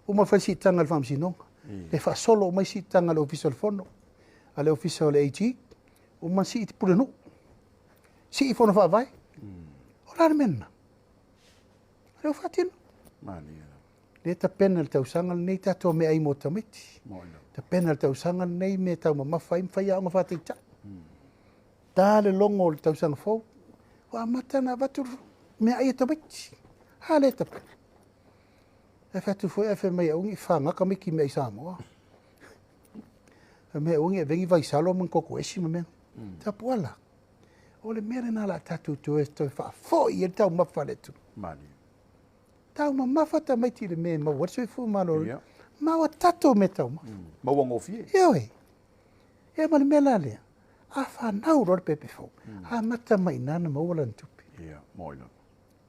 Uma whai si tanga le whamsinonga. Le wha solo o mai si tanga le official fono. A le official AG. Uma si iti pule no. Si i fono whaavai. O la mena. Leo whatino. Mali, ia. Le ta pena le tausanga nei tato me ai mo tamiti. Moina. Ta pena le tausanga nei me tau mawhai mwhai a mawhai ta. Tā le longo le tausanga fau. Wa matana watu me ai tamiti. Ha le ta pena. E whatu foi e whai mai aungi whangaka miki me ai Samoa. Me aungi e vengi vai salo man koko esi ma mea. Ta puala. O le mere na la tatu tu e toi wha foi e tau mawha le tu. Mali. Tau mawha ta maiti le me ma watsoi fu malo. Ia. Maua tato me tau ma. Mawang ofie. Ioi. E ma le mela lea. A whanau ror pepe fau. A mata mai nana maua tupi. Ia, moina.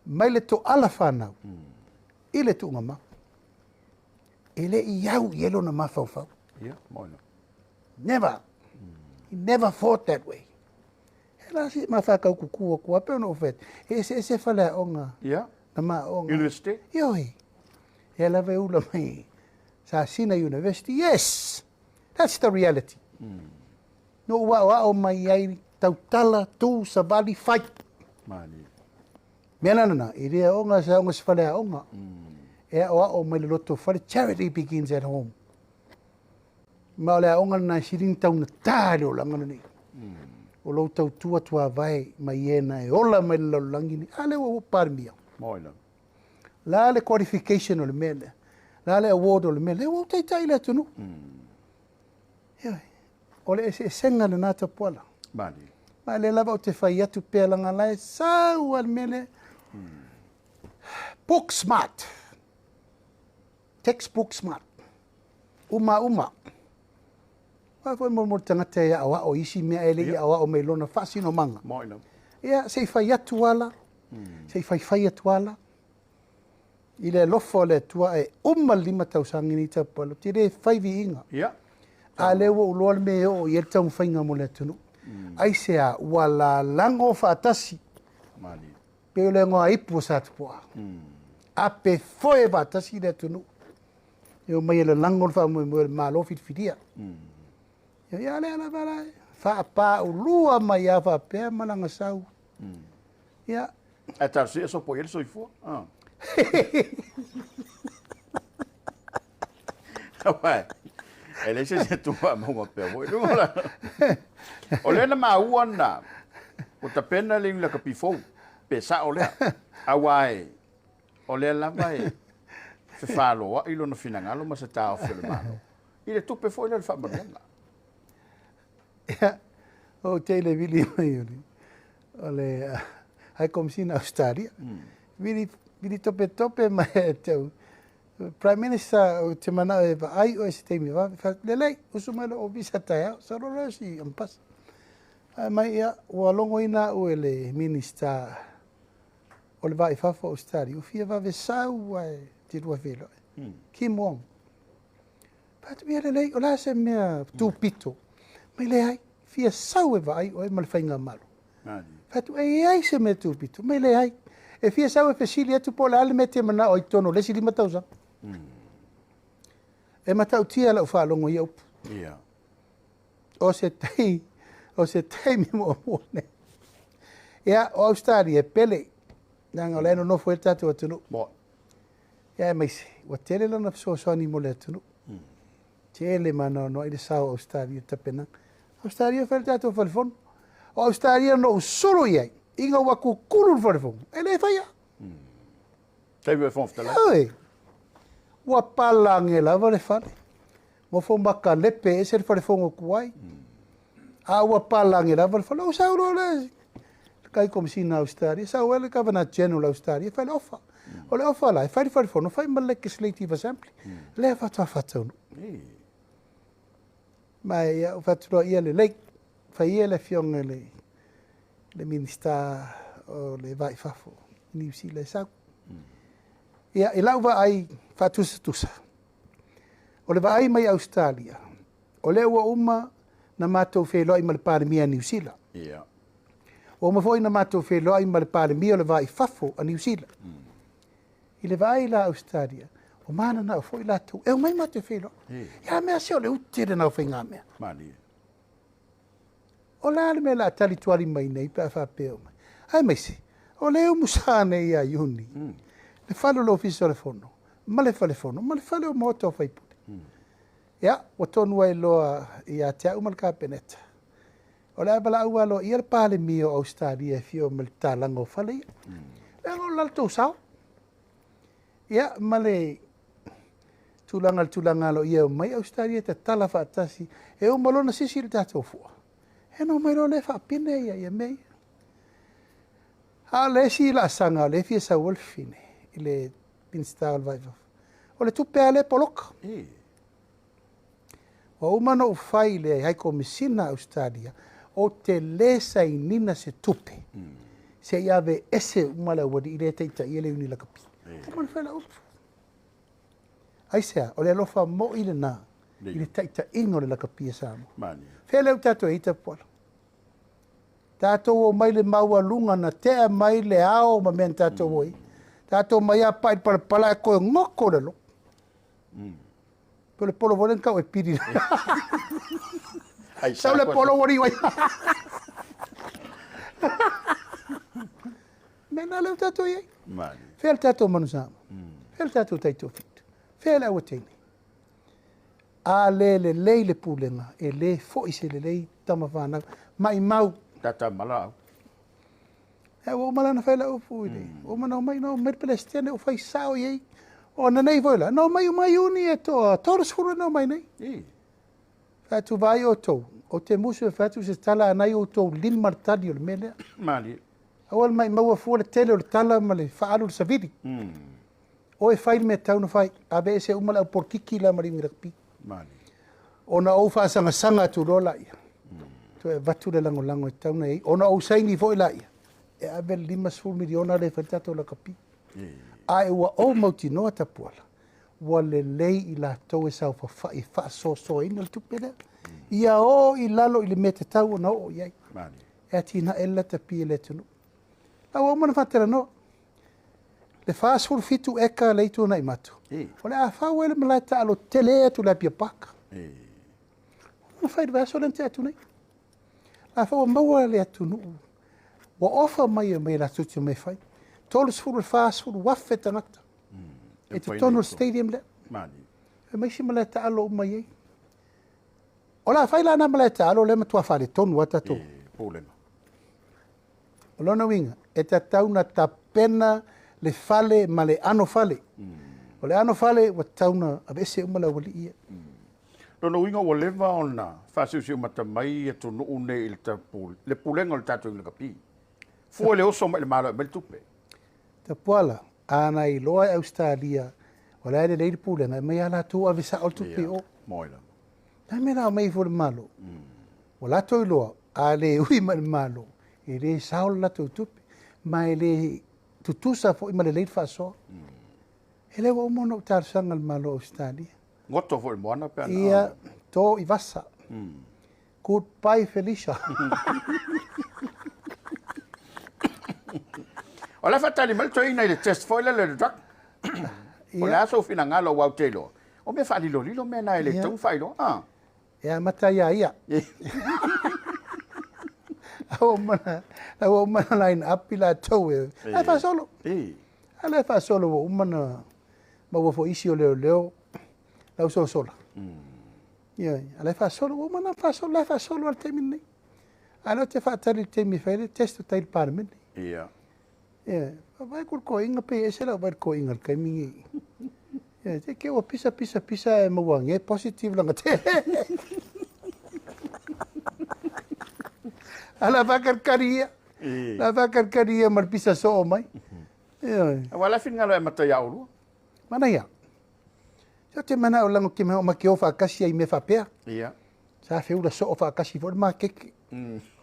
Mai le to ala whanau. I le tu unga ma. E le iau yelo na mawhau fau. Ia, moina. Never. He never fought that way. La si ma fa ka ku pe no fet. Se fala onga. Yeah. Na ma onga. University. Yoi. E la ve ula mai. Sa sina university. Yes. That's the reality. No wa o mai ai tautala tu sa bali fight. Mani. Mena na, ire onga sa onga se fala onga. E o mai loto fale charity begins at home. Ma le onga na sirin tau na talo langa ni. O lo tau tua vai mai ena e ola mai lo langini ale o Palemia. Moila. La le qualification o le mele. La le award o le mele. O tai le tunu. O le se senga le nata pola. Mani. Ma le lava o te fai atu pea langa lai sau al mele. Book smart. Textbook smart. Uma. Wa foi mo tangata ia awa o isi mea ele ia awa o me lona fasino manga. Moila. Ia se fai atu ala. Se fai atu ala. Ile lofo le tua e lima tausangi ni ta palo. Tire fai vi inga. Yeah. A le wo uloa me o i tau whainga mo le tunu. Ai se a wala lango whaatasi. Mani. Pe le ngoa ipu sa tupua. A pe foe whaatasi le tunu. Eo mai le lango wha mo le malo fitia. Ia le ala wala. Wha pa ulua mai a wha pea malanga sau. Ia. E tar se so po ele so ifo. Ah. Vai. Ele se tu va mo pe voi. O le na mauana. O ta pena le la kapifo. Pe sa o le. Awai. O le la vai. Fe falo i lo no finangalo ma se ta o fele mano. Ile tu pe foi le fa banana. Ja, o tele vili mai. Ole ai kom sin Australia. Vili tope mai tau. Prime Minister o te mana e ai o se temi va lelei usumelo o visa taia so lo si ampas. Mai ia o longo ina o ele minister o le vai fa fo Australia. O fia va ve sau ai te rua velo. Kim Wong. Pat mi lelei o la se mea tu pito. Mai le ai fia sau e vai o e malfainga malo. Fatu ai se me tu pito. Mai le ai e fia sau e fesilia tu pola ale mete mana o tono le sili matausa. E matau tia la fa longo ia. Ia. O se tei mi mo ne. Ia o Australia pele. Nanga le no foi tatu atu. Mo. Ia mai se o tele lana so ni mo le atu. Tele mana no ile sa Australia tapena. Australia fel tatu telefon. Australia no solo ia. Inga wa ku kulu telefon. Ele fa ia. Teve fon ftala. Oi. Wa palange la vale fale. Mo fo mbaka lepe e ser fale fongo kuai. A wa palange la vale fale. O sa uro le. Kai kom sina Australia. Sa wele Governor General Australia. Fale ofa. O le ofa la. Fale fono. Fale ma legislative assembly. Le fata uno. Ma ia o fatu ia le lei. Fa ia le fionge le minister o le vai fafo. New Zealand sa. Ia e lauwa ai fatusa. O le vai mai Australia. O le ua uma na matou wheloi ma le Palemia New Zealand. Ia. O ma foi na matou wheloi ma le Palemia o le vai fafo a New Zealand. I le vai la Australia. O mana na o foi la tu. E o mai matou wheloi. Ia mea se o le utire na o whainga mea. Mani. O la le mea la tali tuari mai nei pa whapeo mai. Ai mai se. O le o musane ia iuni. Le falo lo fiso le fono. Ma le fono. Ma le fale o moto o faipule. Ia, o tonu ai loa ia te au mal kapeneta. O le abala ua lo ia le Palemia o Australia e fio mal talango fale ia. E o laltou sao. Ia, ma le tulanga lo ia o mai Australia te tala whaatasi. E o malona sisi le tatou fua. E no mai lo le whaapine ia mei. A le si la sanga le fia sa wolfine. Ile pinsta al vai. O le tupe ale poloka. O umano u fai le hai komisina Australia o te lesa i nina se tupe. Se iave ese umala wadi ile teita ile uni la kapi. Taman fela upu. Ai sea, o le alofa mo ile na. Ile teita ingo le la kapi e samo. Mani. Fela u tato e ita pola. Tātou o mai le maua lunga na tea mai le ao ma mea tātou oi. Tātou mai a pai pala e koe ngoko le lo. Pole polo volen kau e piri. Sau le polo wari wai. Mena leo tātou iei. Fea le tātou manu sama. Fea le tātou taito fitu. Fea le awa teine. A le lei le pulenga. E le fo i se le lei tama whanau. Mai mau. Tata malau. E o mala na fela o fu ile. O mana mai no mer palestine o fai sao ye. O na nei voila. No mai uni e to toros furu no mai nei. Fa tu vai o to. O te musu fa tu se tala nai o to lin martadi o mele. Mali. Awal mai mau fu le tele o tala male fa alu savidi. O e fai me tau no fai. Ave se umala o porkiki la mari mirakpi. Mali. Ona o fa sanga tu rola ia. To e vatu le lango e tau nei. Ona o saini foi la ia. E ave 5 miliona le fantato la kapi. Ai ua o mauti noa tapuala. Ua le lei i la tau e sau fa so ina le tupele. Ia o i lalo i le mete tau na o iai. E atina e la tapi e le tunu. A o mana fatela no. Le fa fitu eka le itu na imatu. O le a fa wele malai ta alo tele atu la pia paka. Ma fai de vaso lente atu nei. A fa o maua le atu nuu. Wa ofa mai la tuti mai fai. Tolus furu fast furu waffe tangata. E te tono stadium le. Mali. E mai si maleta alo mai ei. Ola fai la na maleta alo le matua fale tonu wata to. Problema. Ola no winga. E ta tauna ta pena le fale ma le ano fale. O le ano fale wa tauna avese umala wali ia. Rono winga o leva ona. Fasiu mata mai e tonu une il tapul. Le pulenga le tatu le kapi. Fua le oso le malo me tupe. Ta puala ana i loa e Australia. Wala ele leiri pulenga mai ala tu avisa o tupe o. Moila. Ta mena mai fo le malo. Wala to i loa a le ui ma le malo. E le saola la tu tupe. Ma ele tutusa fo i ma le leiri fa so. Ele wa umono tar sanga le malo Australia. Ngoto fo le moana pe ana. Ia to i vasa. Goodbye Felicia. O la fatali mal to ina le test foi le drug. O la so fina ngalo wa telo. O me fali lo lilo me na ele tong fai lo. Ah. Ya mata ia. O mana line up ila to e. Ai fa solo. Ala fa solo o mana ma wo fo isi o leo. La so sola. Ya, ala fa solo o mana fa solo al termine. Ala te fa tali temi fai test tai parmen. Ia. Ya, vai ko inga pe ese la vai ko inga kai mingi. Ya, te ke o pisa e mawang e positive lang te. Ala bakar karia. La bakar karia mar pisa so mai. Ya. Wala fin ngalo e mata ya ulu. Mana ya? Sa te mana o lango ki me o ma ki o fa kasi ai me fa pea. Ia. Sa fe ula so o fa kasi for ma ke.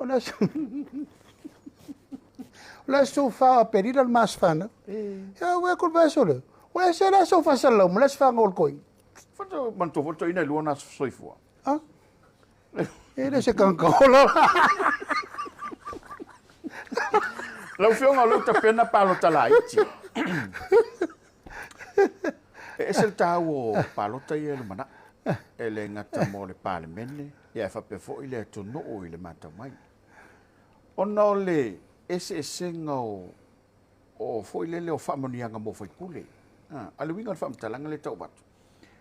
Ola so. La sofa perira al mas fana. Ya we ko ba solo. We se la sofa sala, mo la fa ngol koi. Foto manto foto ina luona soifua. Ah. Ele se kan kola. Lau fionga lo ta pena palo talaiti. Ese el tau palo tai ele mana. Ele ngata mo le palemene. Ya fa pe fo ile to no o ile mata mai. Ono le ese senga o foi lele o famonianga mo foi pule. Ale winga fam talanga le tau batu.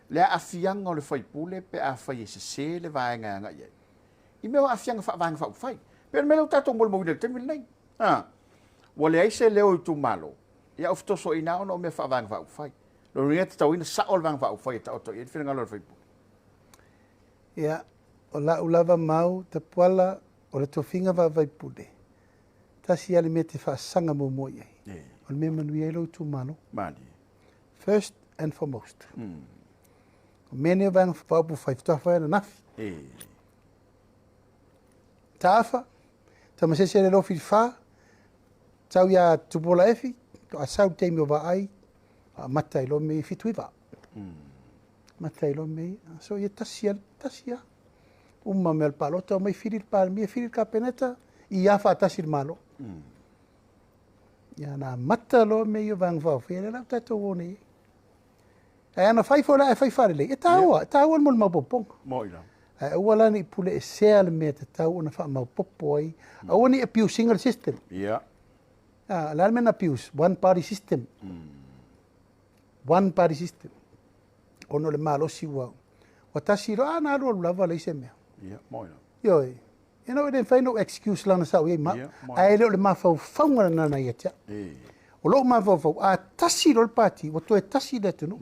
Le afianga o le foi pule pe a fai se le vaenga nga ye. I me afianga fa vanga fa fai. Pe me lo tato mo mo le temil nei. Wale ai se leo tu malo. Ya ofto so ina no me fa vanga fa fai. Lo riet tau ina sa ol vanga fa fai ta to. E finga lo foi. Ya, ola ulava mau te puala o le tofinga va vai pule. Tasi ale me te whaasanga mo mo iei. O le me manui e lo tu malo. Mani. First and foremost. O mene vang whaupu whaiftoa whaena nafi. Tāwha, ta masese le lofi wha, tau ia tupola efi, to asau teimi o wa ai, mata ilo me fitu iwa. Mata ilo me, so ia tasia. Uma me al palota, mai firil Palemia, firil ka peneta, ia whaatasi le malo. Ia na mata lo me i o vang whao where lau tatou o nei. E ana whaifola e whaifare le. E tāua mo le maupoponga. Moila. E ua lani pule e sea le mea te tau ona wha maupopo ai. Aua ni abuse single system. Ia. Lani mena abuse, one party system. One party system. Ono le malosi wau. Wa tasi ro ana ro lava le se mea. Ia, moila. Yo. You know, then find no excuse lana sa we ma. Ai le ma fa faunga na na ia tia. O lo ma fa a tasi ro party, o to e tasi le tunu.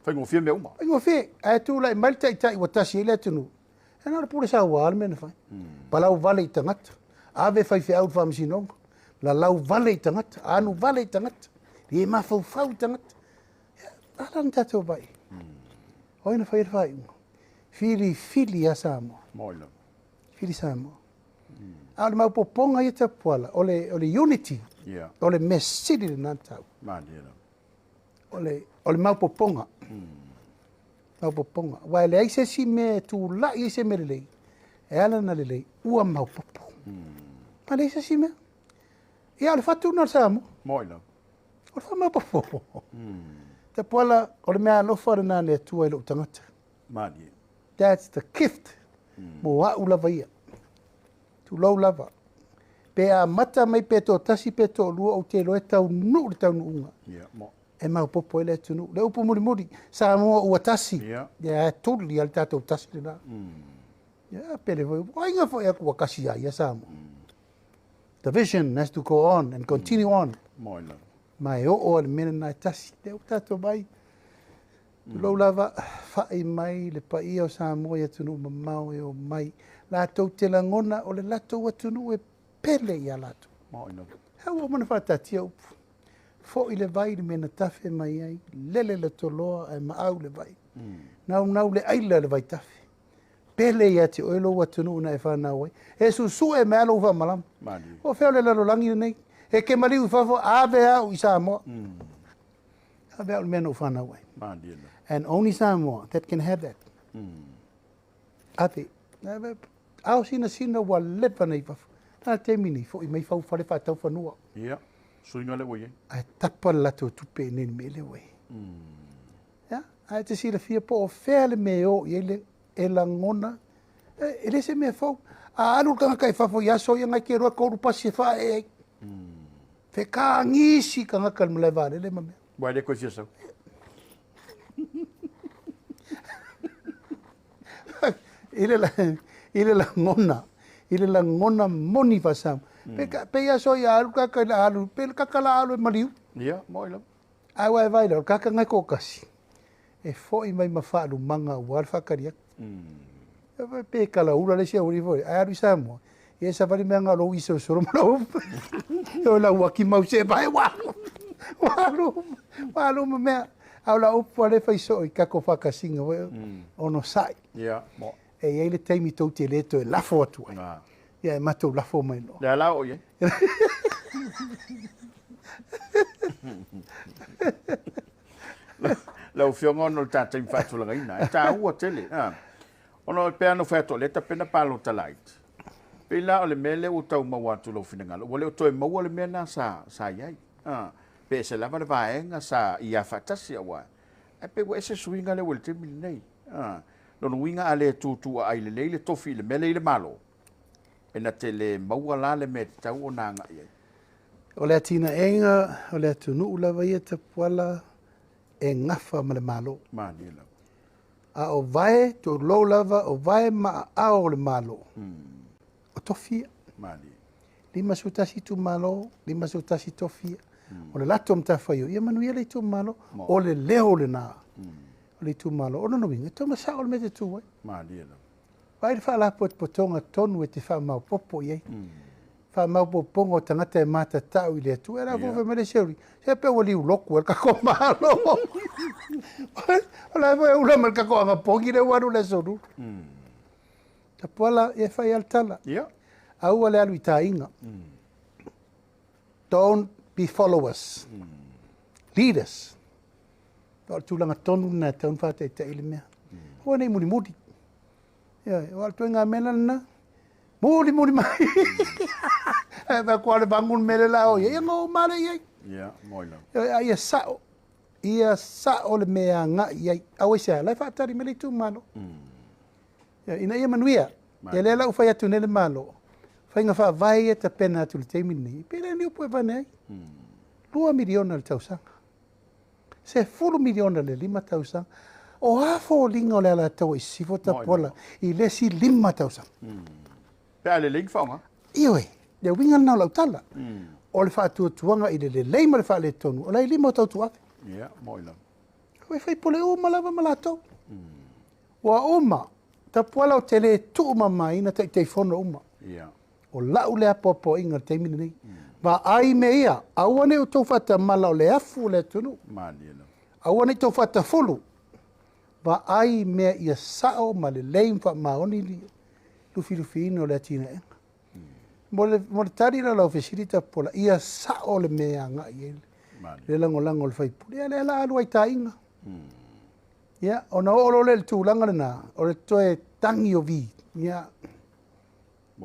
Fai ngo fia me uma. Ai ngo fe, ai tu lai mal tai tai o tasi le tunu. E na pule sa wa me na fa. Palau vale tangata. Ave fai fe out fam sinong. La lau vale tangata, anu vale tangata. E ma fa tangata. Alan tato bai. Oina fai fai. Fili a Samoa. Moila. Fili Samoa. Au mau poponga i te puala. Ole unity. Yeah. Ole mesiri le nantau. Mandela. Ole mau poponga. Mau poponga. Wai le aise si me tu la i se me lelei. E ala na lelei. Ua mau popo. Ma le aise si me. Ia le fatu na Samoa. Moila. Ole fa mau popo. Te puala ole mea lofa le nane tua i lo tangata. Mandela. That's the gift. Mo wa ulava ia. Tu lau lava. Pe a mata mai pe to tasi pe to lua o te loe tau nu le tau nuunga. Yeah, mo. E mau popo ele tu nu. Le upu muri. Samoa ua tasi. Yeah. Ya tuli al tatou tasi le na. Ya pele voi. Wainga fo e kua kasi ai ya Samoa. The vision has to go on and continue on. Moila. Mai o le mena na tasi. Le upu tatou mai. Lau lava whae mai le paia o Samoa ia tunu mamau e o mai. Lātou te langona o le latou atunu e pele ia lātou. Moila. Hau o mana whatatia upu. Fo i le vai le mena tafe mai ai. Lele le toloa e maau le vai. Nau le aila le vai tafe. Pele ia te oilo atunu na e whanau ai. E susu e mea lo whamalam. Madi. O wheo le larolangi nei. E ke mariu whafo ave au i Samoa. Ave au le mea no whanau ai. Mandela. And only Samoa that can have that. Ate, au sina wa lepa nei pafu. Nā te mini, fo i mei fau whare whātau whanua. Yeah. Suinga le wai. Ai tapa lato tupe e nene me le wei. Ya, ai te sira fia po o whea le me o i e la ngona. E le se mea fau. A anu kanga kai whafo i aso i ngai ke roa kouru pasi e wha e. Whe ka ngisi kanga kalmulai vare le mamea. Wai le koe sia sau. Ile la ngona moni fasam. Pe ya so ya alu kaka la alu, pe kaka la alu mariu. Yeah, moila. Ai vai lo kaka ngai ko kasi. E fo i mai mafalu manga wal fakaria. Pe kala ura le sia uri foi. Ai alu Samoa. E sa vali manga lo iso soro mo. Yo la waki mau se vai wa. Walu me au la upo le fai so i kako fakasinga ono sai. Yeah, mo. E ele teimi tau te leto e lafo atu ai. Ia e matou lafo mai no. Le la o ye. Lau fionga no tata in fatu la gaina. Ta ua tele. Ono pe ano fatu le ta pena palo ta light. Pe la o le mele o tau mawatu lo finangalo. Wale o toe maua le mena sa yai. Pe se lava le vaenga sa ia fatasi awa. E pe wa ese swinga le wale te mili nei. Lono winga ale tu ai le leile tofi le mele le malo. E na te le maua la le me tau o nanga iai. O le atina enga, o le atunu ulawa ia te puala e ngafa ma le malo. Manila. A o vai, to lo lava, o vai ma a o le malo. O tofia. Mani. Lima sutasi tu malo, lima sutasi tofia. O le lato mtawhaio, ia manuia le tu malo, o le leo le nā. O le tu malo, o no winga, toma sa o le me te tu wai. Manila. Vai le wha lapo te potonga tonu e te wha mau popo iei. Wha mau poponga o tangata e mata tau i le atu. Era vowe mele seuri. Se pe wali u loku e kako malo. O la voe ula mal kako anga pongi le waru le soru. Ta puala e whai altala. Au ale alu i tā inga. Don't be followers. Leaders. O tūlanga tonu na taun whātai ta ili mea. Hoa nei muri muri. O altu ngā mena na, Muli mai. Ba kwa le bangun mele la o ye ngo male ye. Ya, moila. Ia sao. Ia sao le mea nga ye. Awe sa la fa tari mele tu malo. Ina ia manuia. Ia le la u fa tu nele malo. Fa nga fa vai ta pena tu le temi ni. Pena ni po va nei. 2 miliona le tausanga. Se 4 miliona le 5,000. O hafo linga o le ala tau i sifo ta pola. I le si 5,000. Pe ale ling fonga. Iwe. Le winga na lau tala. O le whaatua tuanga i le leima le wha le tonu. O lai 5 tau tuafe. Ya, moila. Koe whai pole o malawa malato. Wa oma. Ta puala o tele tu uma mai na te fono uma. Ya. O lau le apopo inga te mini nei. Ma ai me ia. Awane o tau whata mala o le afu le tonu. Mani ena. Awane tau whata fulu. Ma ai mea ia sao ma le leim wha maoni li. Lufi ino le atina enga. Mo le tari la lau fesirita pola. Ia sao le mea nga i ele. Le lango le whaipuri. Ia le ala alu ai ta inga. Ia, o na olo le tūlanga le nā. O le toe tangi o vi. Ia.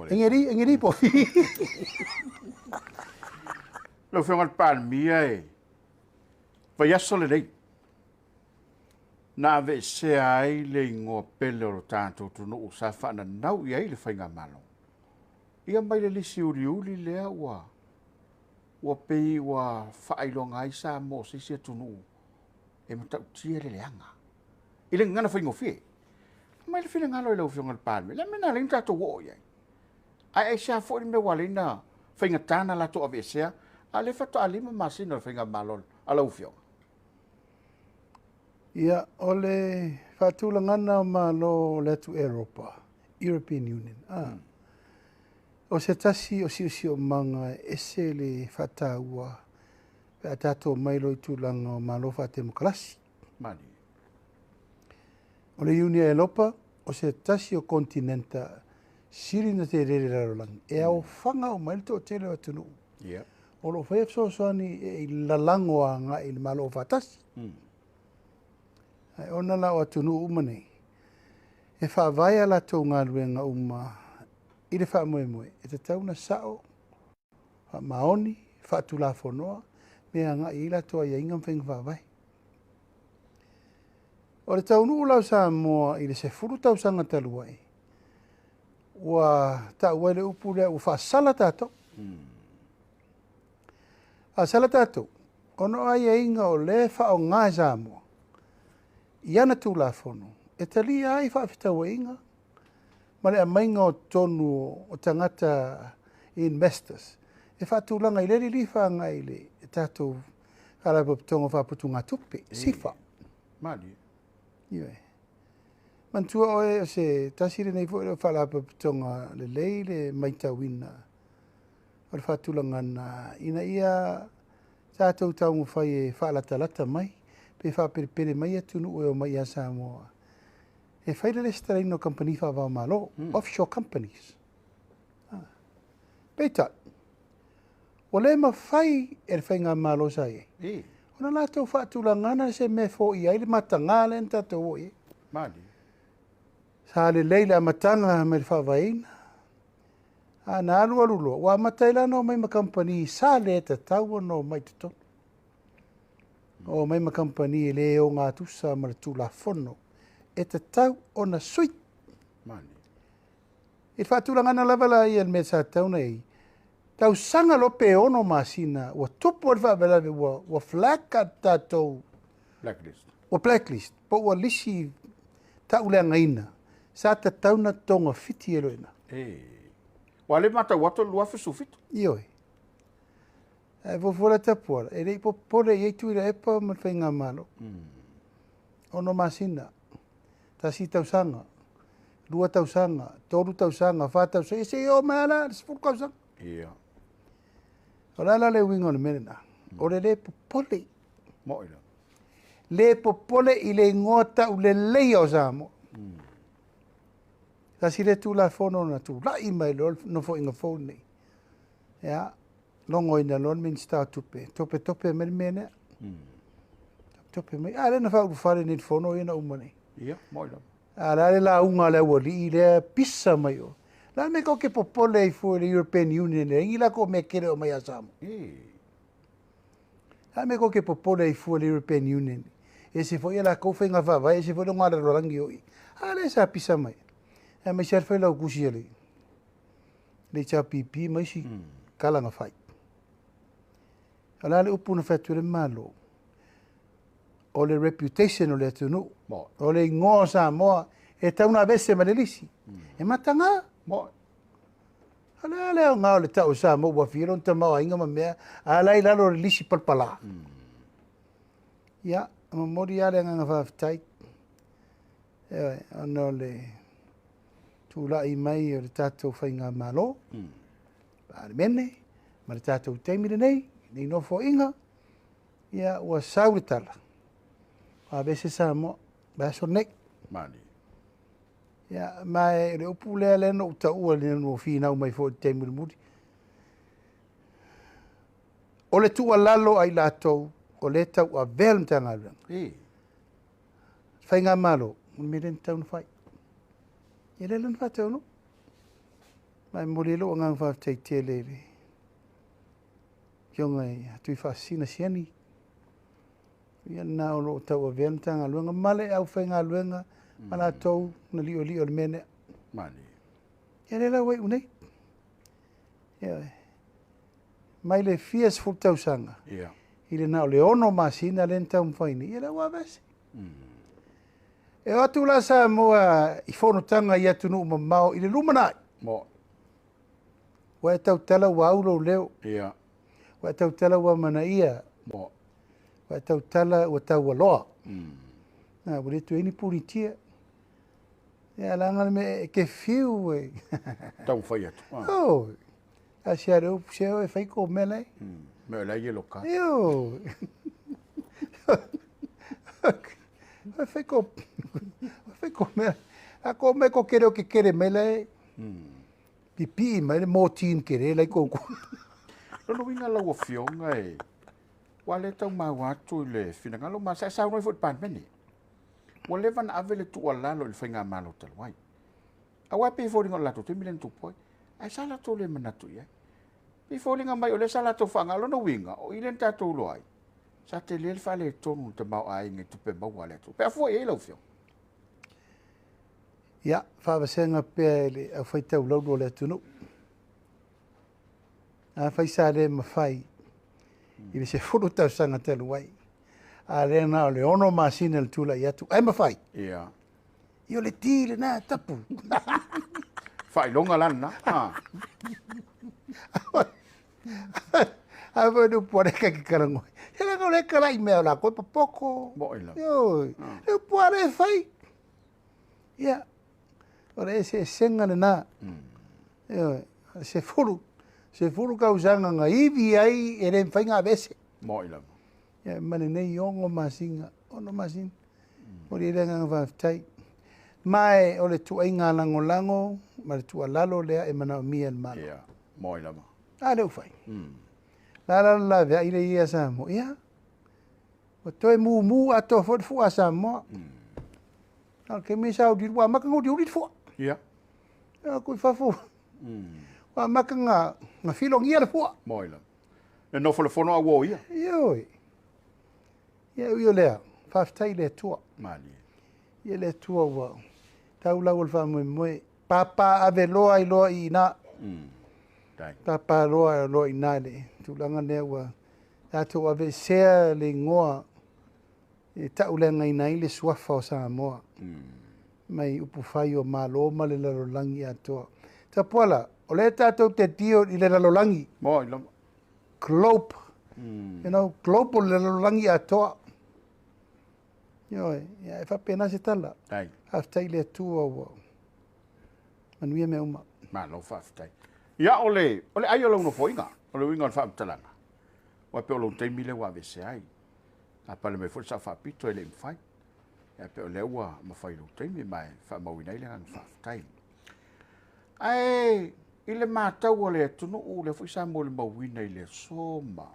Engeri po vi. Lo whengat Palemia e. Vai aso le rei. Nā ve se ai le ingoa pele o lo tātou tunu o sa whana nau i ai le whainga malo. Ia mai le lisi uri lea ua. Ua pei ua whailonga ai sa mo se se tunu. E matau tia le leanga. I le ngana whaingo fie. Mai le whina ngalo i lau whengat Palemia. Le mena le tātou o iai. Ai sa fo i me walina whainga tāna la to ave sea. A le whato alima masina whainga malo a lau whionga. Ia, o le whatulangana malo le tu Europa, European Union. O se tasi o si o manga ese le whataua pe a tato mailo i tūlanga o malo whatemokalasi. Mani. O le Union Europa, o se tasi o kontinenta siri na te rere rarolangi. E au whanga o mailto o tele o tunu. Yeah. O lo whaia psoasani e lalango a nga i le malo o whatasi. Ai ona la o atunu umane. E whaavaya la tō ngā ruenga i le wha moe. E te tauna sao, wha maoni, wha tu la whonoa, mea ngā i la tō ia inga mwhenga whaavai. O le taunu ulau Samoa i le se furu tau sanga talua e. Ua ta ua le upu lea ua whaasala tātou. A sala tātou. Ono ai e inga o le wha o ngā Samoa. Iana tu la fono. E tali ai whaafitau e inga. Ma le mainga o tonu o tangata investors. E whaatulanga i leri li whaanga i le tātou karapaputonga whaaputu ngā tupe. Sifa. Mani. Iwe. Mantua oe o se tasire nei fo o whalapaputonga le lei le maitawina. O le whaatulanga na ina ia tātou taungu whai e whaalatalata mai. Pe whapere mai atunu o mai a Samoa. E whaile le staraino company whawao malo, offshore companies. Peta, o le ma whai e whainga malo sa e. Ona lātou whaatulangana se me fo i aile matanga le tātou o e. Mani. Sa le leila matanga me le whawaina. Na alu alulo, wa mataila no mai ma company sa le ta tau no mai te tonu. O mai ma company le o ngā tusa ma le tūla fono. E te tau o na sui. Mani. E whaatulangana lavala i al me sa tau nei. Tau sanga lope ono masina. Wa tupu al whaabelawe wa flaka tātou. Blacklist. Wa blacklist. Po wa lisi tau lea ngaina. Sa ta tau na tonga fiti eloina. Wa le mata wato lua fitu. Ioi. E Fofola tapuara. E rei popole i eitu ira epa ma whainga malo. Ono masina. Tasi tausanga. Lua tausanga. Toru tausanga. Wha tausanga. E se o maala. Sipur kausanga. Ia. O la le wingo le merena. O le popole. Moira. Le popole i le ngota u le lei o Samoa. Tasi le tu la fono na tu. La i mai lor no fo inga fone. Ya. Longo ina lon min sta tupe. Tope mene. Tope mai. Ale na fa fare ni fono ina umane. Ia, moira. Ale la unga le wali le pissa mai o. La me ko ke popole for the European Union e ila ko me kere o mai asamo. La me ko ke popole for the European Union. E se foi ela ko fenga va vai se foi ngara lo rangi oi. Ale sa pisa mai. E me ser foi la kusi ele. Le cha pipi mai si kala nga fai. Ala le upu na fatu le malo. O le reputation o le tunu. O le ngo Samoa e tau na vese ma le lisi. E matanga. Ala le nga o le tau Samoa wa firo ta ma inga ma mea ala ila lo le lisi palpala. Ya, ma mori ale nga fa tai. Ano le tula i mai o le tatou whainga malo. Pare mene, ma le tatou teimire nei, nei no fo inga. Ia ua sauritala. A vese Samoa, baso nek. Mani. Ia, mai le upu lea le no uta ua le no finau mai fo teimire muri. O le tua lalo ai latou, o le tau a velm tanga rang. Whainga malo, me len tau na whai. Ia le len whatau no. Mai mori lo ngang wha tei te lere. Kionga i tui wha sina siani. Ia na o lo tau a velm tanga luenga. Male au whainga luenga. Mana tau na lio le mene. Mani. Ia le la wai unei. Ia mai le fias full tau sanga. Ia. I le nao le ono masina le tau mwhaini. Ia le wa vese. E atu la Samoa i whanotanga i atu nuu mamao i le lumanai. Wa e tau tala wa aulo leo. Ia. Wa e tau tala wa mana ia. Wa e tau tala wa tau wa loa. Nga wale tu eni punitia. Ia langa me ke fiu e. Tau whai atu. Oh. A sia reu seo e whaiko mele. Me o lai e loka. Io. Whaiko mele. A ko me ko kere o ke kere mele. Pipi mai le motin kere lai koko. Lono winga lau o fionga e. Wale tau mau atu le finanga lo ma sa sa noi fut pan meni. Wale van ave le tu ala lo le whainga malo talwai. A wai pe fōringa lato te milen tu poi. Ai sala to le manatu ia. Pe fōringa mai o le sala to whanga lono winga o ilen tatou loai. Sa te lel whale tonu te mau ai nge tupe mau wale tu. Pe a fua e lau fio. Ia, whawasenga pia le au whaitau laudo le tunu. A whaisa le mawhai. I le se furu tau sanga te luai. A le na o le ono masina le tula i atu. Ai mawhai. Ia. I o le ti le na tapu. Whai longa lana. A wadu puareka ki karangoi. Hela kau le karai mea la koe papoko. Mo ila. Ioi. Le puare whai. Ia. Ora e se senga le nā. Ioi. Se furu. Se furu kau sanga nga iwi ai e re mwhainga vese. Mo ila. Ia mane nei ongo masinga. Ono masin. Mori renga nga whaftai. Mai o le tua inga lango lango. Ma le tua lalo lea e mana o mia le malo. Ia. Mo ila. A leu whai. La vea ile ia Samoa. Ia. O toi mu ato fo fu a Samoa. Al ke me sa di wa maka ngodi uri fo. Ia. Ya ko fafu. Wa maka nga filong ia le fo. Mo ila. E no fo fono a wo ia. Ioi. Ia io le. Faftai le tua. Mali. Ia le tua wa. Tau la wal fa mo papa ave loa i loa i na. Dai. Papa loa i na le. Tulanga le wa. Tato ave sea le ngoa. E tau le ngai nai le suafa o Samoa. Mai upu whai o malo ma le lalolangi atoa. Ta poala, o le tatou te tio i le lalolangi. Mo ila. Glope. You know, glope o le lalolangi atoa. Ioi, ia e whapena se tala. Dai. Haftai le tua wa. Manuia me uma. Ma lo faftai. Ia ole ai o no foinga. Ole winga fa talanga. Wa pe lo te mile wa vese ai. A pale me forsa fa pito ele fai. Ya pe ole wa ma fai lo te mi mai fa ma wina ile an faftai. Ai ile mata ole tunu ole fu sa mo le ma wina ile soma.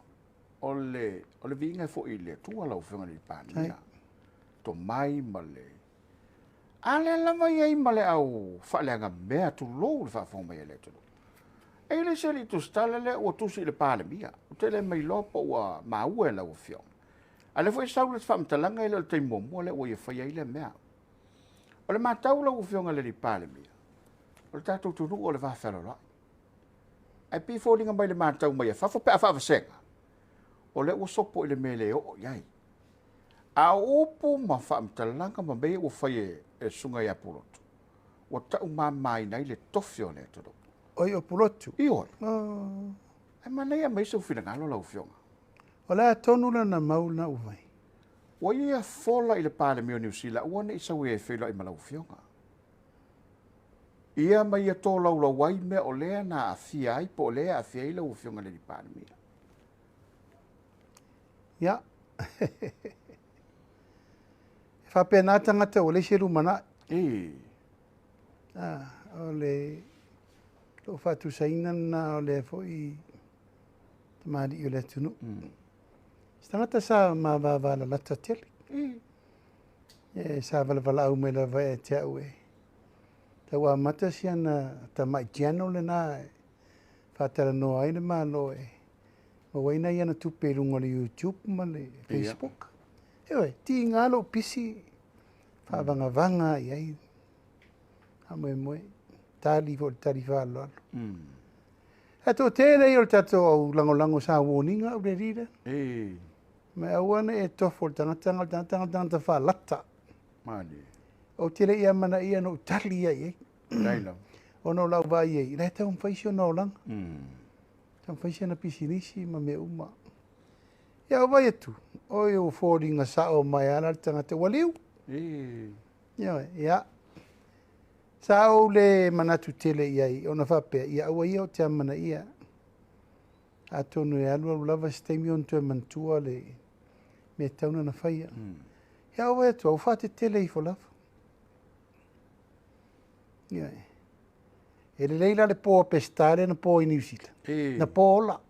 Ole vinga fo ile tu ala o fenga le pana. To mai male. Ale lava ia male au whaleanga mea tu lou le whawhonga ia le tunu. E le seli tu stala le o tusi le Palemia. O te le mai lopa ua maua e lau whiong. Ale foi sau le whamtalanga ile o te momo le o ia whaia ile mea. O le matau lau whionga le li Palemia. O le tātou tunu o le whawhalola. Ai pi fōringa mai le matau mai a whawho pe a whawhasenga. O le o sopo ile mele o iai. A upu ma whamtalanga ma mei o whaia e sunga ia pulotu. O tau mai nei le tofio le todo. Oi o pulotu. I oi. E manea mai sau whina ngalo lau whionga. O lea tonu na mauna uvai. O ia fola i le Palemia o New Zealand, uana i sau e whila i malau whionga. Ia mai ia tō lau lau wai mea o lea na a fia ai, po lea a fia i lau whionga le li Palemia. Ia. Whapena tangata o le siru mana. O le lo fatu saina na o le fo i tamari i o le tunu. Stangata sa ma wavala lata tele. Sa vala au me la vai te au e. Tawa mata siana ta mai channel le na fatara no ai le malo e. Ma waina ia na tupe runga le YouTube ma le Facebook. Ewe, ti ngalo pisi whavanga iai. Amoe moe, tali whalo. Ato tērei o tato au lango sa warninga o le rira. Me awana e tofo o tangata whalata. O tere ia mana ia no tali iai. O no lau vai iai. Rai tau mwhaisio no langa. Tau mwhaisio na pisi nisi ma me uma. Ia o vai atu. O eu fōringa sa o mai ana tangata waliu. Ia. Sa o le manatu tele iai. O na whapea. Ia awa ia o te amana ia. A tonu e alua lava stemi on tue mantua le me tauna na whaia. Ia o vai atu. Au whate tele i fo lava. Ia. E le leila le pō pestare na pō i New Zealand. Na pō ola.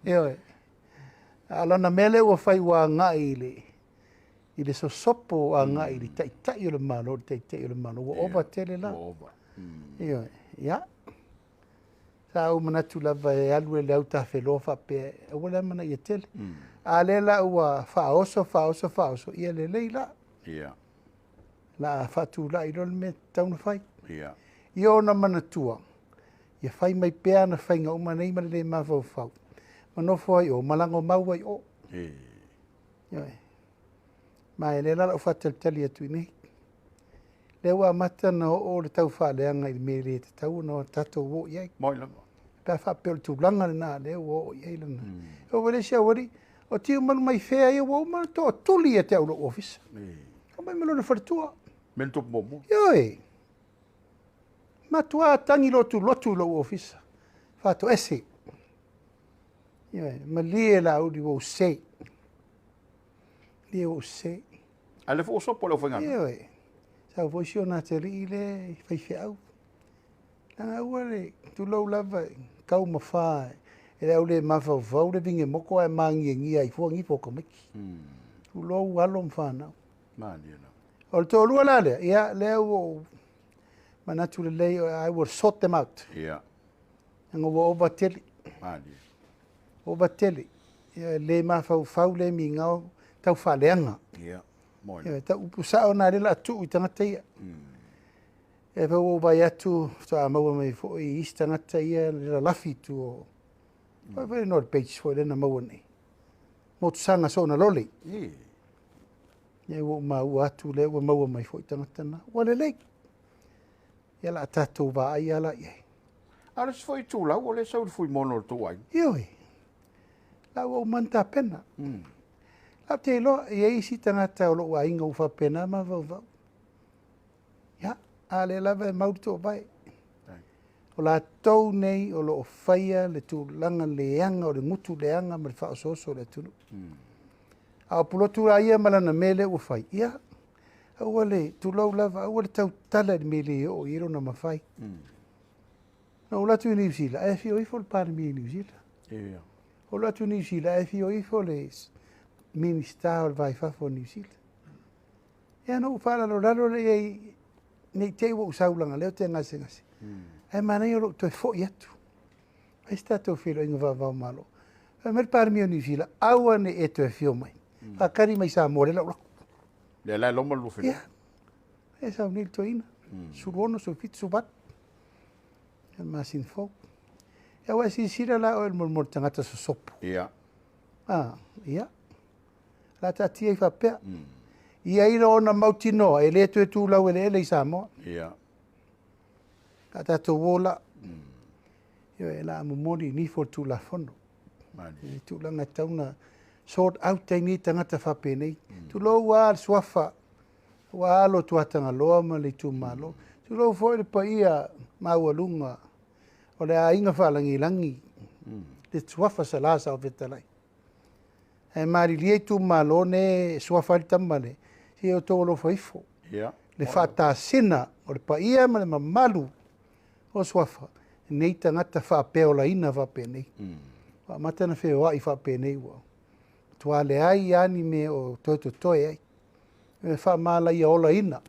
Ia. Alana mele ua whai wa ngai i le sosopo a ngai i tai o le malo, tai o le malo. Ua ova tele la. Ia. Ia. Sa au manatu lava e alu e leu ta whelofa pe. Ua le mana i tele. A lela ua whaoso. Ia le leila. Ia. La whatu la i rol me tauna whai. Ia. Ia o na manatua. Ia whai mai pēa na whai ngā uma nei le mawhau whau. Manofo ai o, malango mau ai o. Ia. Mai le lala o whateltali atu i nei. Le ua mata na o le tau whaaleanga i me le te tau na tato o iai. Moi lama. Pea whapeo le tūlanga le nā le o iai lana. O wale sia wari, o tiu manu mai whea ia o mana to tuli e te au lo office. O mai malo na wharitua. Mento momo. Ioi. Matua tangi lotu lo office. Fato ese. Ioi, ma lie la udi o se. Lie o se. Ale fo so polo fanga. Ioi. Sa voisio na te ri le fai au. Langa ua le tu lau lava kau mawha. E le au le mawhau vau le vinge moko e mangi e ngia i fuangi foko meki. Tu lau alo mwhanau. Mani na. O le tōlua la le, ia le au manatu le lei, I will sort them out. Ia. Anga ua overteli. Mani. Overteli. Ia le mawhau le mi ngau tau whaleanga. Ia. Moi. Ia tau upusao nā rela atu i tangata ia. E pau o vai atu, toa maua mai fo i isi tangata ia, rela lafi tu o. Vai no le page fo lena maua nei. Motu sanga so na loli. Ia ua maua atu le ua maua mai fo i tangata na. Ua le lei. Ia la tatou va ai ala iai. Ala se foi tu lau o le sau foi mono tu ai. Ioi. La ua manta pena. La te lo ia isi tangata o lo ua inga ufa pena ma vau vau. Ia, a le lava e mauto vai. O la tau nei o lo whaia le tu langa leanga o le mutu leanga ma le whaososo le tunu. A pulotu a ia malana mele ua whai. Ia, ua le tu lau lava, ua le tau tala le mele o iro na mawhai. Na o latu i New Zealand, e fio ifo le Palemia i New Zealand. Ia. O latu New Zealand, e fio ifo le minista o le vai fafo New Zealand. Ia no fala lo raro le nei te wo saulanga leo te ngase. Ai manai o to fo yetu. Ai sta to filo inga va malo. Mer Palemia New Zealand aua ne e to fio mai. A kari mai Samoa le lo. Le la lo malu filo. Ia. E sa unil to ina. Surono so fit subat. E masin fo. E wa si sira la o mo tangata so sopo. Ia. Ia. La tatia fa pe. Ia ira ona mautino e le tu lau e le Samoa. Ia. Kata to wola. Yo e la mori ni for tu la fono. Mani. Tu langa tauna sort out te ni tangata fa pe nei. Tu lo wa swafa. Wa alo tu atanga loa ma le tu malo. Tu lo fo le pa ia maualunga. O le a inga fa langi. Le swafa salasa o vetalai. E mari lie tu malo ne swafa le tamale. Si o to lo faifo. Ia. Le fata sina o le pa ia ma le mamalu o swafa. Nei tangata fa pe o la ina fa pe nei. Wa matana fe wa I fa pe nei wa. Tua le ai ani me o toi ai. E fa mala ia o la ina.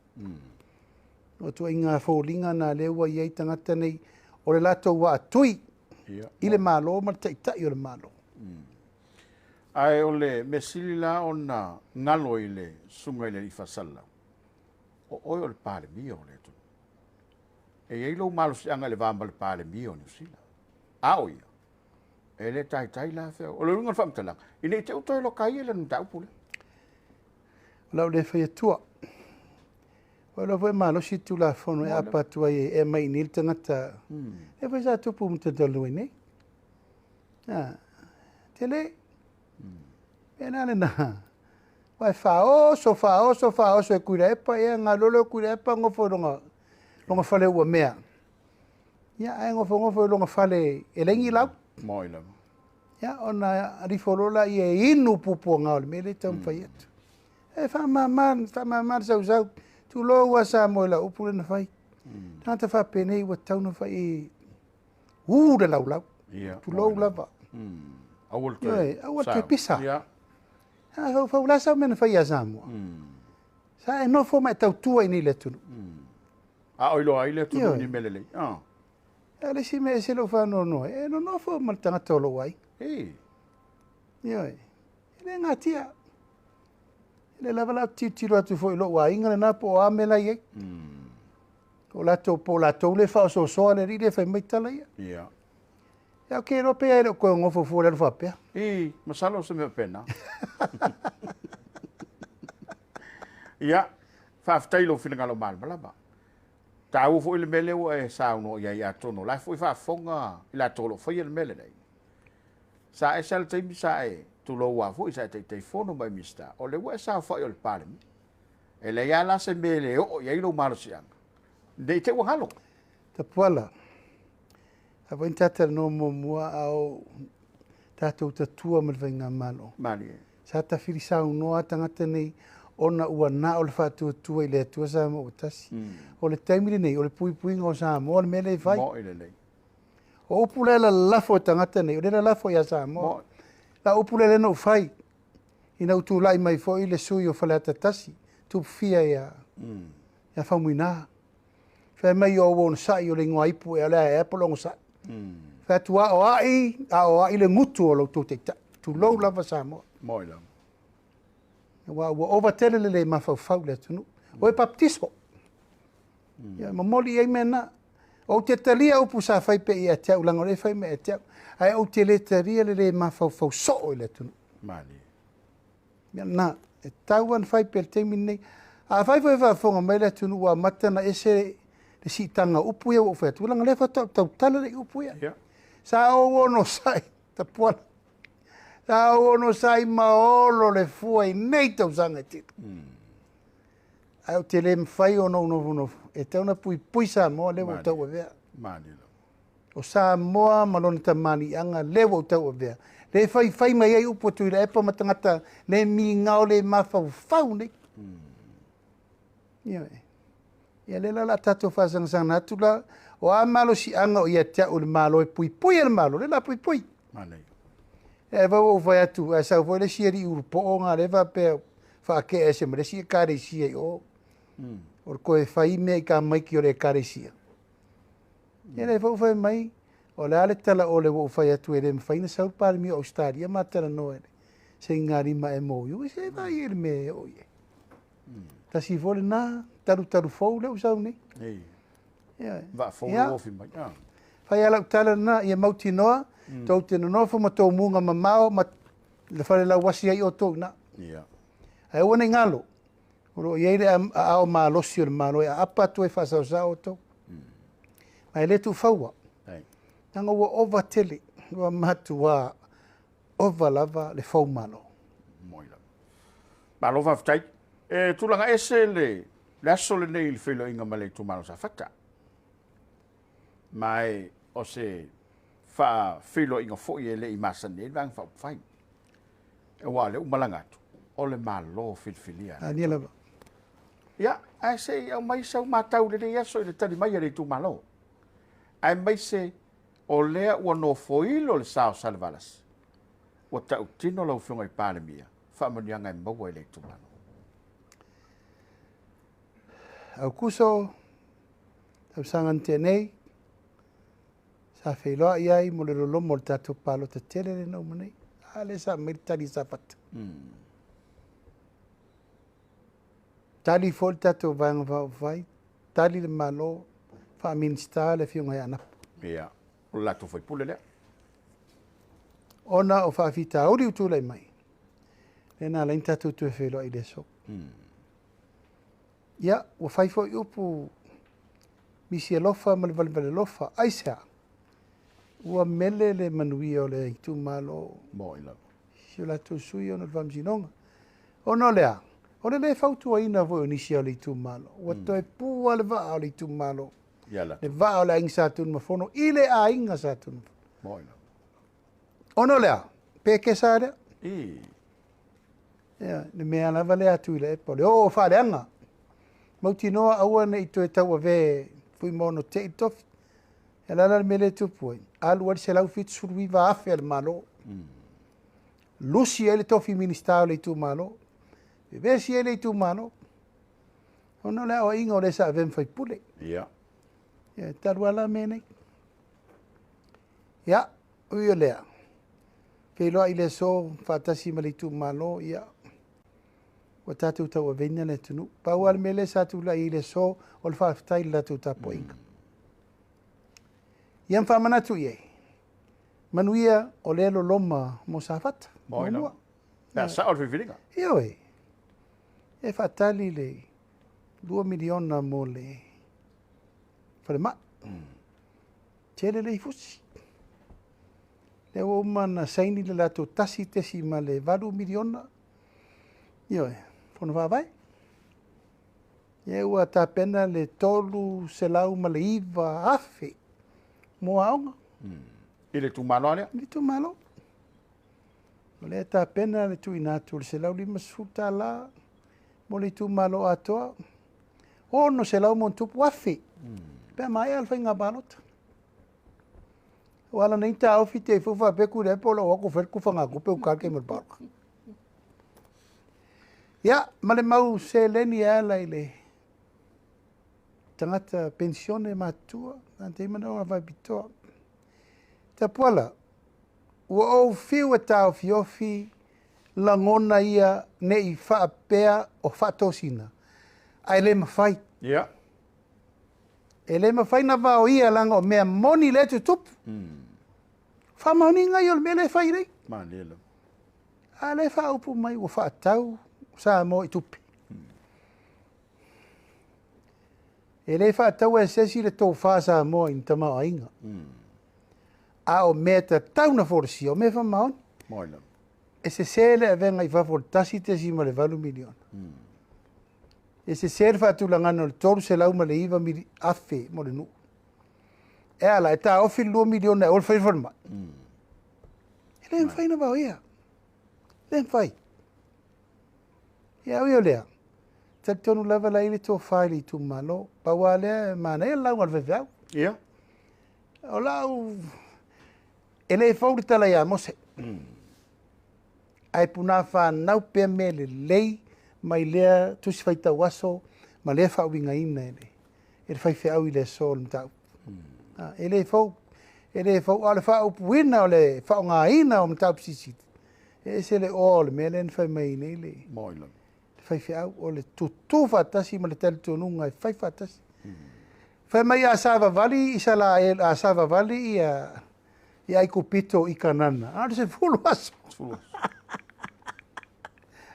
O tu inga fōlinga na le ua iei tangata nei o le lato wa atui. I le malo ma tai o le malo. Ai o le mesili la ona ngalo I le sunga I le ifasala. O oi o le Palemia o le tu. E iei lo malo si anga le vamba le Palemia o New Zealand. A oia. E le tai la feo. O le runga whamtala. I nei te utoi lo kai ele nta upule. Lau le whai atua. O lo voi malo si tu la fono e apa tua e mai nil tangata. E vai sa tupu mta dalui nei. Te le. E nane na. Vai faoso e kuira epa e ngā lolo kuira epa ngofo longa fale ua mea. Ia ai ngofo longa fale e lengi lau. Moi lau. Ia ona rifolola I e inu pupu ngā ole mele tam whai atu. E whamamar sau. Tu lo ua sa moe la upule na whai. Tangata wha penei ua tauna whai e ure lau. Tu lo lava. Awal te pisa. Ia. Fau la sau mena whai a Samoa. Sa e no fo mai tau tua I ni le tunu. A oilo ai le tunu ni melele. E le si me e se lo whano no. E no fo ma tangata olo wai. E le ngā tia. Le lava la tiro atu fo ilo wa inga na po a mela ye. Ko la to po la to le fa so le ri fa mai tala ia. Ia. Ya ke no pe ero ko ngofo fo le fa pe. Masalo se me pena. Ia. Fa tailo filinga lo mal balaba. Tau fo ile mele o e sa no ia tono la fo fa fonga ila tolo fo ile mele dai. Sa e sal te mi sa e tu lo wa fo isa te fono mai mista o le wa sa fa il Palemia e le ya la se mele o ia lo malo siang de te wa halo Ta puala a voin tata no mo mua au tata uta tua mal venga malo mani sa ta fili sa no atangata nei ona ua na o le fa tu I le tua sa mo tasi o le taimile nei o le pui ngo sa mo le mele vai mo ile nei o pula la lafo tangata nei o le lafo ya sa mo la upule no fai ina utu lai mai fo ile sui o fale tasi tu fia ya famuina fa mai o won sai o le ngoi pu e la e polong sa fa tua o ai le ngutu o lo tu te tu lo lava sa mo moila wa overtele le ma fa le tu o e baptiso ya mamoli ai mena o te talia upu sa fai pe ia te ulango le fai me te ai o te le talia le ma fa so le tu mani ya na e tauan fai pe te mini a fai fa fonga mai le tu wa matana ese le si tanga upu ia o fa tu ulango le fa tau tala le upu ia sa o no sai ta puan sa o no sai ma olo le fuai nei tau sanga ti ai o te le fai o no e te ona pui sa mo le o tau vea mani o sa moa malona tamani anga le o tau vea le fai mai ai upo tu le epa matangata le mi ngao le mafau nei ia le la tato fasang sang natula o a malo si anga o ia te o le malo e pui le malo le la pui mani E va o vai atu, e sa foi le sieri urupo o ngā lewa pe wha ke e se mre si e kare sia i o. O koe whai mea I ka maiki o le kare sia. E le whai mai, o le ale tala o le o whai atu e le mwhaina sau Palemia o Australia, ma tala no e le. Se ngari ma e mo yu, se vai e le me o ye. Ta si vole nā, taru fau le usau ni. Va fau le ofi mai. Whai ala utala na, ia mauti noa, tau te nonofo ma tō munga ma mao, ma le whare la wasi ai o tō na. Ai wana ngalo. Oro iei le a ao maa losi o le maa loe, a apa tu e whasau sa o tō. Mai le tu whaua. Nanga ua ova tele, ua matu wa ova lava le whau malo. Moila. Malo whaftai. E tulanga ese le aso le nei le whilo inga ma le tu malo sa whata. Mai o se wha whilo inga fo I le I masane, vang wha upwhai. E wā le umalanga atu. O le malo whilwhilia. Ania lava. Ia, ai se au mai sau matau le aso I le tali mai le tu malo. Ai mai se o lea ua no foilo le sao salvalas. Ua tau tino lau whiunga I Palemia. Whamanianga I maua I le tu malo. Au kuso, au sangan tenei, sa whailoa iai mo le rolo mo le tato palo te tere le nau manei. Ale sa meritari sa pata. Tali fol tato vanga vai, tali le malo, fa minsta le fiunga ya nap. Ia, o lato foi pule lea. Ona o fa fita ori utu lai mai. Lena la tato tu e whailoa I le so. Ia, o fai fo I upu misi e lofa, malivale lofa, aisea. Ua mele le manuia o le itu malo. Moila. Si o la tu sui o na vamsinonga. O no lea. O le fautua ina voi o nisi o le itu malo. Ua toe pua le vaa o le itu malo. Iala. Le vaa o le ainga sa tunu mafono. I le a inga sa tunu. Moila. O no lea. Peke sa lea. Ia, le mea lava le atu I le epo. Le o wha leanga. Mauti noa aua ne I toe tau a ve fui mono te I tofi. E lala le mele tupu ai. Alu wali se lau fitu surui va afe al malo. Lusi ele tofi ministao le itu malo. Vesi ele itu malo. Ono le o inga o le sa avem fai pule. ia. Ia taru ala menei. Ia, ui o lea. Keiloa I le so fatasi ma le itu malo. Ia. Wa tatu tau a venia le tunu. Pau al mele sa tu la I le so o le whaftai la tu tapo inga. Iam whamanatu iei. Manuia o lelo loma mo sa fata. Moila. Pea sa o le whiwhiringa. Ia oi. E whatali le 2 miliona mo le whalema. Tere le I fusi. Le o mana saini le lato tasi tesi ma le 2 miliona. Ia oi. Fono whawai. Ia ua ta pena le tolu se lau ma le iwa afe. Mo aonga. I le tu malo alea. Ni tu malo. O le ta pena le tu inatu le se lau lima suta la. Mo le tu malo atoa. O no se lau mon tupu afe. Pea mai alfa inga balota. O ala nei ta au fite I fufa peku le polo wako ferku fanga kupe ukake mer barka. Ya, ma le mau se leni ala I le tangata pensione matua. Nante imana o vai pitoa. Ta puala, ua o fiu e tau fiofi langona ia ne I whaapea o whatosina. Ai le mawhai. Ia. E le mawhai na wao ia langa o mea moni le tu tupu. Whamauni ngai o le mea le whai rei. Ma lelo. A le whaupu mai ua whaatau sa mo I tupi. E le whaatau e sesi le tō whaasa mo I tamau a inga. A o mea ta tauna forsi o mea whamaoni. Moila. E se sele a venga I whafo tasi tesi ma le 2 miliona. E se sele whaatulangana le toru se lau ma le iwa mili afe mo le nuu. E ala, e ta ofi 2 miliona e ol whaiwharma. E le mwhai na wau ia. Le mwhai. Ia ui o lea. Tali tonu lava la ili tō whaili I tu malo. Paua lea mana e lau al vevau. Ia. O lau... E le whauri tala ia mose. ai puna whanau pe me le lei mai lea tusi whaita waso ma lea whauinga ina ele. E le whai au i le sol mtau. E le fau ale whau puina o le whau ngā ina o mtau pisisiti. E se le o le mele ni whai mai nei le. Moila. Le whai au o le tutu whatasi ma le tele tonunga e whai whatasi. Whai mai a Sava Valley, isa la a Sava Valley i ai kupito i kanana. Ano se fulu aso.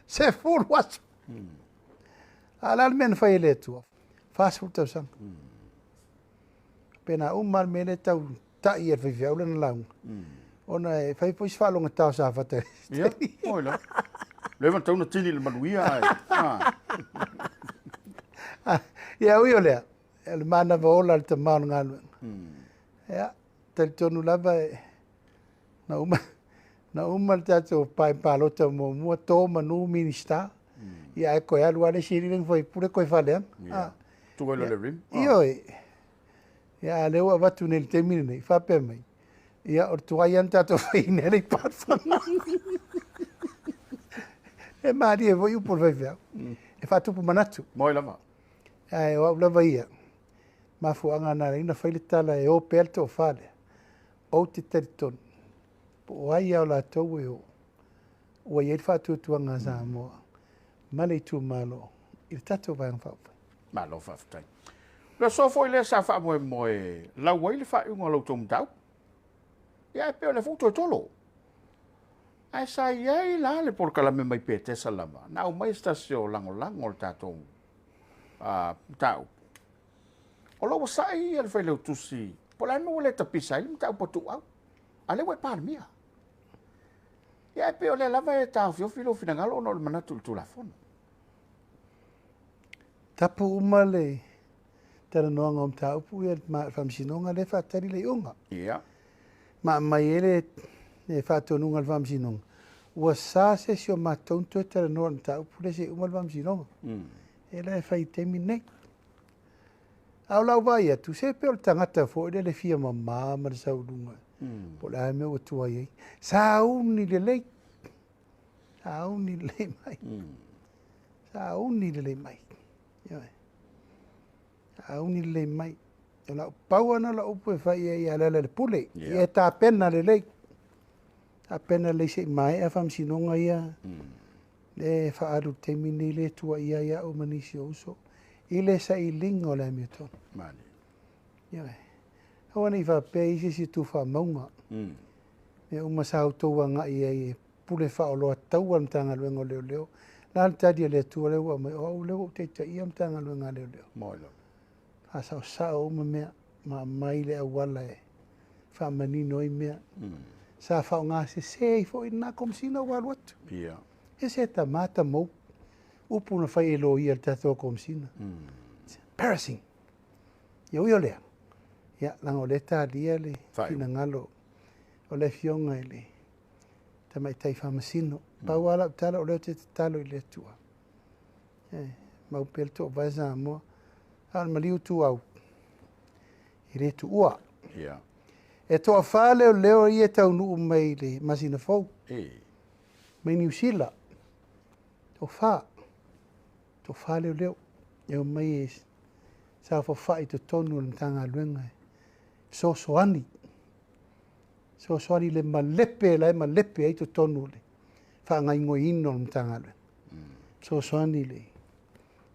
Se fulu aso. Ala men fai le tua. Fast food tau sang. Pena umal mele tau ta i e whai au lana launga. Ona e whai pois whalonga tau sa whate. Ia, moila. Lewa tau na tili le manuia ai. Ia ui o lea. Le mana vaola le tamau ngā luenga. Ia, tali tonu lava e na uma le tatou pai palota mo mua tō manu minista. Ia e koe alu ale siri ring foi pure koe whaleanga. Tuai le rim. Ia e. Ia leo a watu nei te mine nei, whape mai. Ia or tuai an tatou whaine nei patwhanga. E maari e voi upor vai veau. E whatupu manatu. Moi lava. Ai o lava ia. Mafuanga na reina whaile tala e o pelto o whale. O te teritonu. Po ai au la tau e o. Ua i e whatutuanga Samoa. Male i tu malo. I tatou vai ang whaupai. Malo whaftai. Le so foi le sa wha moe lau wai le wha unga lau tom tau. Ia e peo le futo e tolo. Ai sa iai la le por kalame mai pe te salama. Nau mai stasio lango lango le tatou tau. O lau wasai al whai leo tusi. Po la no le tapisa i mtau potu au. Ale wai Palemia. Ia e peo le lava e tau fio filo fina ngalo no le manatu tu la fono. Tapu umale. Tera noanga om tau pu e whamsinonga le whatari le unga. Ia. Ma mai ele e whatonunga le whamsinonga. Ua sa se si o matonto e tera noanga tau pu le se umal whamsinonga. E la e whai temi nei. Au lau vai atu, se peo le tangata fo le fia mamā ma le saurunga. Po le aime o tua iei. Sa uni le lei. Sa uni le lei mai. Sa uni le lei mai. Ia auni le mai. E la pau ana la upu e whai e ala le pule. E tā pena le lei. Tā pena le se mai e whamsinonga ia. Le whaaru te mini le tua ia o manisi o uso. I le sa i lingo le mi ton. Mani. Ia e. Hawana i whape i si tu wha maunga. E umasau toua nga i e pule wha o loa taua mtanga luengo leo leo. Nā tadia le tua leo a mai o leo te ta ia mtanga luenga leo leo. Moilo. Asau sao uma mea ma mai le awala e wha manino i mea. Sa whao ngā se i fo i nā komsina walu atu. Ia. E se ta mata mou. Upuna whai e lo i al tato komsina. Embarrassing. Ia ui o lea. Ia lango le tā lia le fina ngalo. O le fionga i le. Ta mai tai whamasino. Pau ala utala o leo te talo i le tua. Mau pelto o vai Samoa. Al maliu tu au. I re tu ua. Ia. E toa wha leo i e tau nuu mai le masina fau. Mai New Zealand. Toa wha. Toa wha leo. E o mai e sa wha i to tonu le mtanga luenga. So soani. So soani le malepe la e malepe e to tonu le. Wha ngai ngoi ino le mtanga luenga. So soani le.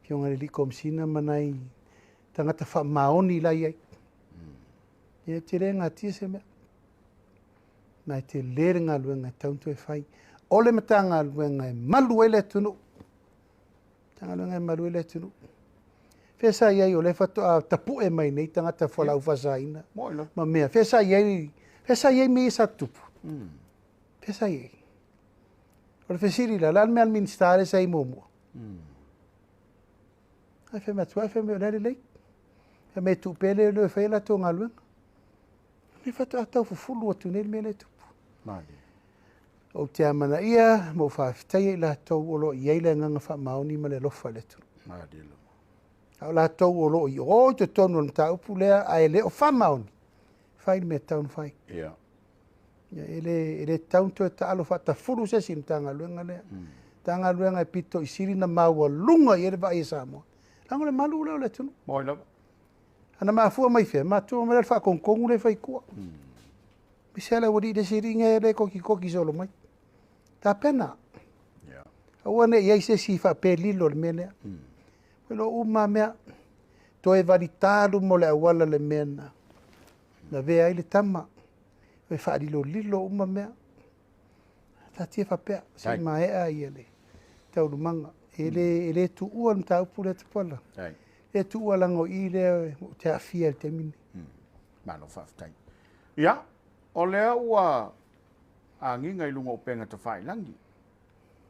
Kionga le liko msina manai. Tangata wha maoni lai ai. E te renga tia se mea. Nai te lerenga luenga tauntu e whai. Ole matanga luenga e malu ele tunu. Tanga luenga e malu ele tunu. Whesa iai o le whato a tapu e mai nei tangata whalau whasaina. Moilo. Ma mea, whesa iai me e sa tupu. Whesa iai. O le whesiri la, lan mea ministare sa i momua. Ai whemea tua, ai whemea o lere lei. Me tu pele le fe la to ngalu. Me fa ta tau fulu atu nei me le tupu. Mani. O te amana ia mo fa tai la to o lo ia le nganga fa mauni ma le lofa le tu. Mani lo. Au la to o lo i o te tonu ta upu le ai le o fa mauni. Fai me tau fai. Ia. Ia ele taunto e taalo faatafulu se sin tagaluega lea tagaluega e pito i sili na maualuga i ele vaai e Samoa lago le malu lea o le atunuu Moi lava. ana mafua mai fea matua ma le faakogokogu le faikua Misele wadi de siringe le koki solo mai. Tapena. Yeah. Awane ia se si fa pelilo le mena. Pero uma mea to e valitado mo le awala le mena. Na vea ile tama. E fa lilo uma mea. Tatia fa pea. Si mai a ile. Tau manga. Ele tu ua mta upule te pola. E tu ua lango ile te afia te mini. Mano faftai. Ya. O lea ua anginga i lunga o penga te whailangi.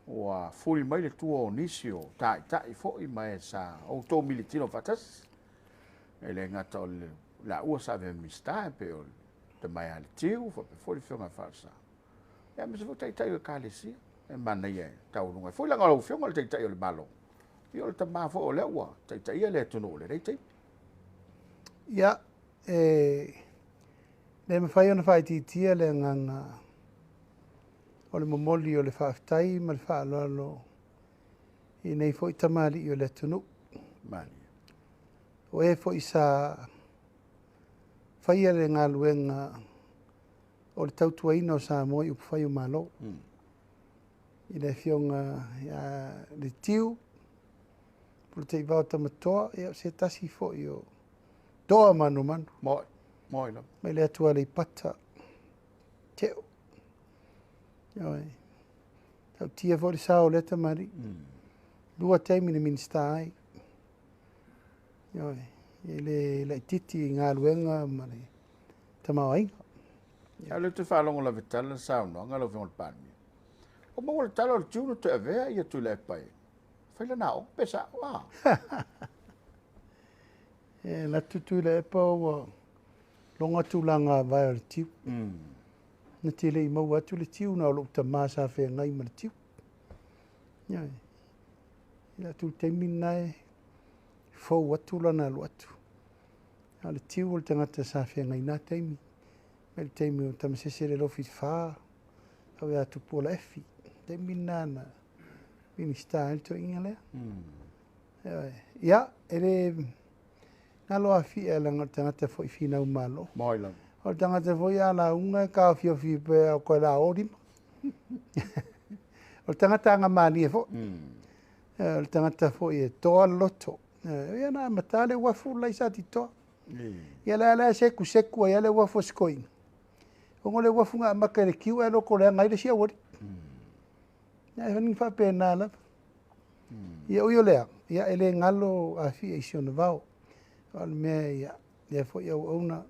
Ua furi mai le tua o nisi o tai fo i mai sa o tō militino fatas. E le ngata o le la ua sa ve mista pe o te mai ale tiu fo pe furi whionga whasa. E me se fo tai o kālesi. E mana ia tau lunga. Fui langa o whionga le tai o le malo. I o le tamā fo o le ua. Tai ia le tunu o le rei tai. Ya. Le me fai ona fai titia le nganga o le momoli o le whaaftai ma le whaalolo i nei fo i tamari i o le tunu. Mani. O e fo i sa fai le ngā luenga o le tautuaina o Samoa i upawhai o malo. I le fionga le tiu pulu te iwao tamatoa e o se tasi fo i o doa manu. Moi la. Mai le atua le pata. Teo. Oi. Tau tia fo le sao le tamari. Lua teimi ne minsta ai. Oi. Le titi ngā luenga ma le tamau ainga. Ya le te whalongo la vitala sao no ngalo fiong le Palemia. O mo le talo le tunu te avea ia tu le pai. Whaila na o pesa wa. E la tutu le epa o longa tūlanga vai o le tiu. Na te le mau atu le tiu na o lo ta masa whea ngai ma le tiu. Iai. Ia tu te minai fau atu lana lo atu. A le tiu o le tangata sa whea ngai nā teimi. Me le teimi o tamasese le lofi whaa. Au ea tupu o la efi. Te mina na minista el to inga lea. Ia, ere ngalo a fi e langa tangata fo i fina umalo. Moi la. O tangata fo ia la unga ka fio fi pe o koe la orima. O tangata anga mani e fo. O tangata fo i e toa loto. Ia na matale wafu lai sa ti toa. Ia la seku ia le wafu skoina. O ngole wafu nga maka le kiu e loko lea ngai le sia wari. Ia e whaning whape nā la. Ia uio lea. Ia ele ngalo a fi e isiona vau. Al mea ia fo ia ona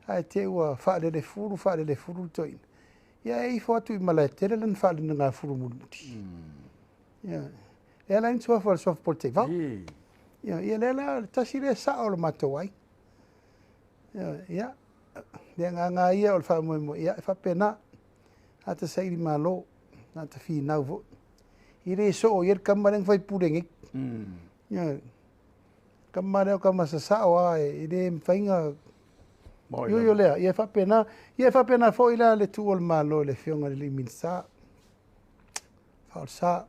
ai te ua whaarele furu toina. Ia e fo atu I malai tere lan whaarele ngā furu murimuti. Ia. Ia lain tua for soft porte vau. Ia lela tasi le sa o le matou ai. Ia. Ia ngā ia o le whaamoemo. Ia e whapena. Ata sairi malo. Ata fi nau vo. I re so o ier kamareng whai purengik. Ia. Kamare o kamasa sao ai I re mwhainga yo lea ia whapena fo ila le tu ol malo le fionga le minsa faul sa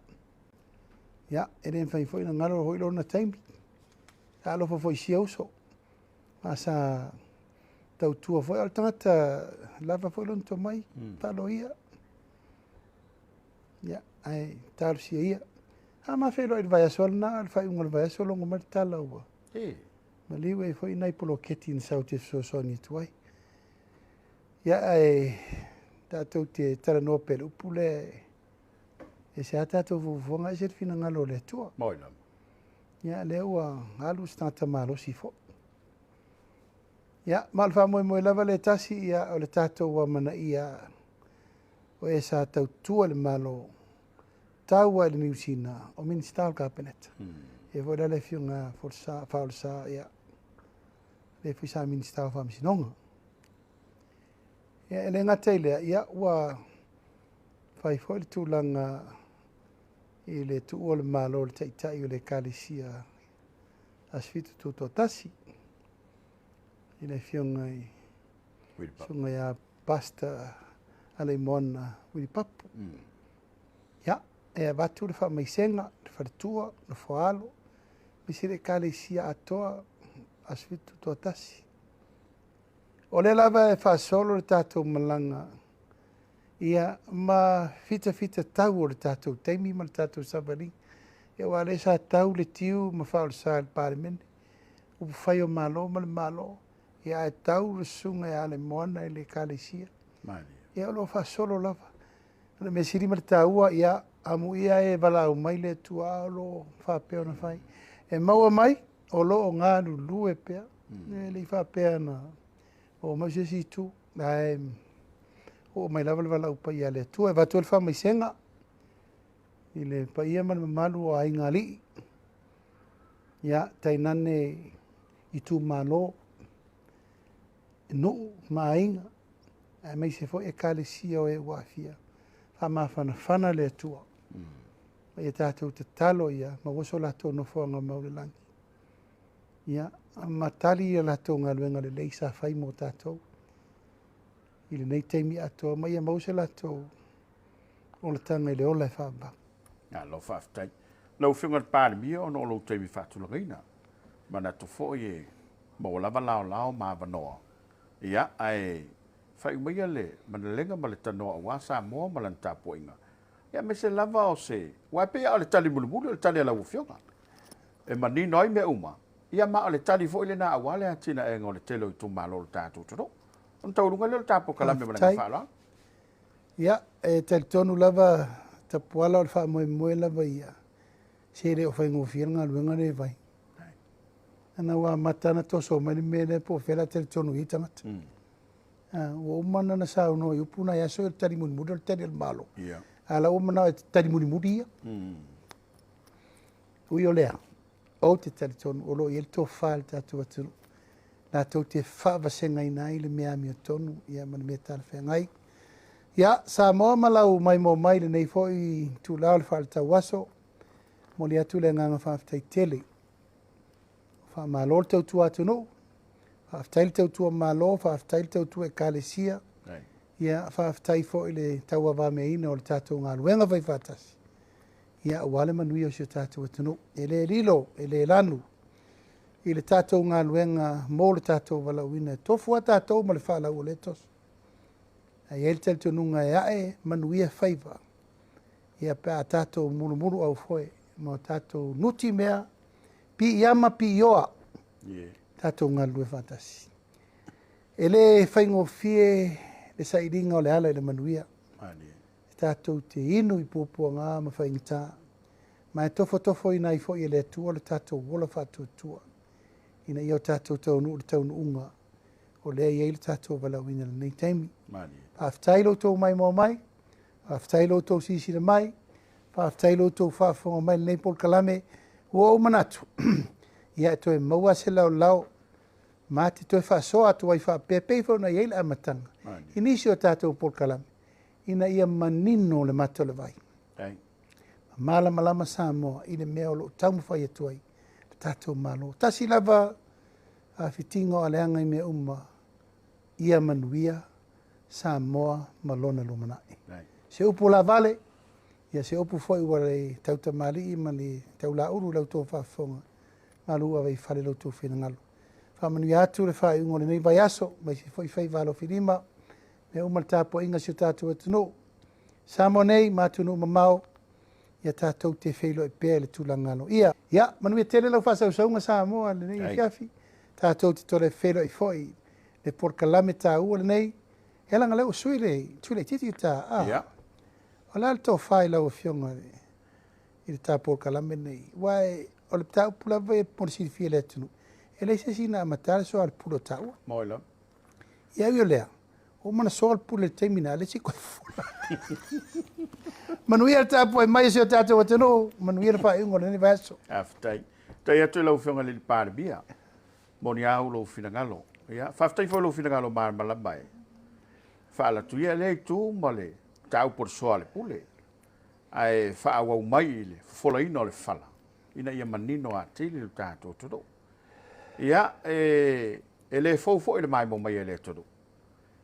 ia e re mwhai fo ila ngaro hoi lona taimi alo fo isia uso asa tau tua fo al tangata lava fo ilon to mai talo ia ia ai talo sia ia ama felo il vai asol na al fai un vai asol ngo mar tala ua Maliwe foi nai polo keti in South so soni tuai. Ia ai tatou te tara no pelu pule e se ata to vonga se fina ngalo le tua. Moina. Ia le ua alu stata malo si fo. Ia mal fa mo lava le tasi ia o le tatou wa mana ia o e sa tau tua le malo tau le niusina o minister cabinet. E voi le fionga forsa falsa ia le fui sa minister fa misinonga ia le ngatele ia wa fai foi tu langa I le tu o le malo le tai o le kalisia asfitu tu tasi I le fionga I sunga ia pasta ale mona wi papu ya e vatu le fa mai senga le fa tua no foalo mi sire kale sia atoa asfitu to tasi o le lava e fa solo le tatou malanga ia ma fita tau o le tatou taimi ma le tatou savali e wale sa tau le tiu ma fa o sa le Palemia o fai o malo ma le malo ia e tau le sunga e ale moana e le kalesia ia lo fa solo lava le me siri ma le taua ia amu ia e valau mai le tua lo fa pe ona fai e maua mai o lo o ngā lulu e pea e le fa pea na o ma se si tu ai o mai lava le valau pa ia le tua e vatu le fa mai senga i le pa ia ma malu o ai ngali ia tainane i tu malo no mainga e mai se fo e kalesia o e wafia fa mafana fana le tua ia tātou te talo ia ma woso latou no foanga maule langi ia matali ia latou ngaluenga le leisa fai mo tātou i le nei teimi atoa ma ia mause latou o le tanga i le ola e whaamba ya lo faftai lo finga Palemia o no lo teimi fatulagaina mana to fo ye mo lava lao ma vanoa ia ai fai mai le manalenga ma le tanoa wa Samoa ma lan tapoinga ia me se lava o se wa pe ale tali mulumulu le tali la ufionga e mani noi me uma ia ma ale tali fo ile na awale atina e ngole telo tu malo tatu to on tau lunga le tapo kala me mana fala ia e tel tonu lava tapuala o fa mo lava ia se re o fai ngofirnga luenga le vai ana wa matana to so mani me po fela tel tonu itanga o mana na sa no yu puna ya so tari mun mudal tari el malo ia ala o mana tari mun mudia u yo lea o te tari tonu o lo yel to fal tatu atu na to te fa va senga ina ile me ami tonu ia man me tal fe ngai ia sa mo malau mai mo mai le nei fo i tu la fal ta waso mo li atu le nganga fa tai tele fa malol te tu atu no aftail te tu malo fa aftail te tu e kalesia ia fa aftai fo ile taua va me ina o le tatou ngaluenga vai fatas ia wale manui o se tatou tunu ele lilo ele lanu ile tatou ngaluenga mo le tatou valauina tofu tatou ma le fala o letos ai el tel tununga e manui faiva ia pa tatou mulu au foi mo tatou nuti mea pi yama pi yoa tatou ngalue fatasi ele faingo fie le sairinga o le ala le manuia tatou te inu i pupuanga ma faingita ma e tofo ina i foi le tua le tatou wola fatutua ina i o tatou taunu le taunu unga o le ia le tatou valauina le nei taimi aftailo to mai mo mai aftailo to sisi le mai aftailo to fafonga mai nei pol kalame o manatu ia to e maua se lau ma te to fa so atu ai fa pepe fo na yele amatanga inisio tatou pol kalame ina ia manino le mato le vai mala malama Samoa ina mea lo tamu fai atu ai tatou malo tasi lava a fitingo ale anga i me uma ia manuia Samoa malona lumanai se upu la vale ia se upu foi wale tauta mali i mani tau la uru lau tō whafonga malu a fale lau tō whina ngalo whamanu atu le whai ungo le nei vai aso mai se foi whai valo whirima me umal tāpo inga si tātou atunu Samoa nei mātunu mamau ia tātou te whailo e pēr le tūlangalo ia manu e tele lau whasau saunga Samoa le nei i fiafi tātou te tole whailo e foi le porkalame tā ua le nei e langa leo sui le tūle titi tā Ala le tau whai lau fionga i le tāpō kalame nei. Wai, o le tau pula vai por si fie le tunu. E le se sina amatare so al pulo tau. Moila. Ia io lea. O mana so al pulo le teimina, le si koe fula. Manuia le tāpō e mai se o tātou atano, manuia le whai ungo le ne vaso. Aftai. Tai atu lau fionga le Palemia. Moni au lau finangalo. Ia, whaftai fo lau finangalo malamai. Whaala tuia le tu male. Tau por soale pule ai fa wa mai le fola ino le fala ina ia manino a tili le tato todo ia ele fo le mai mo mai ele todo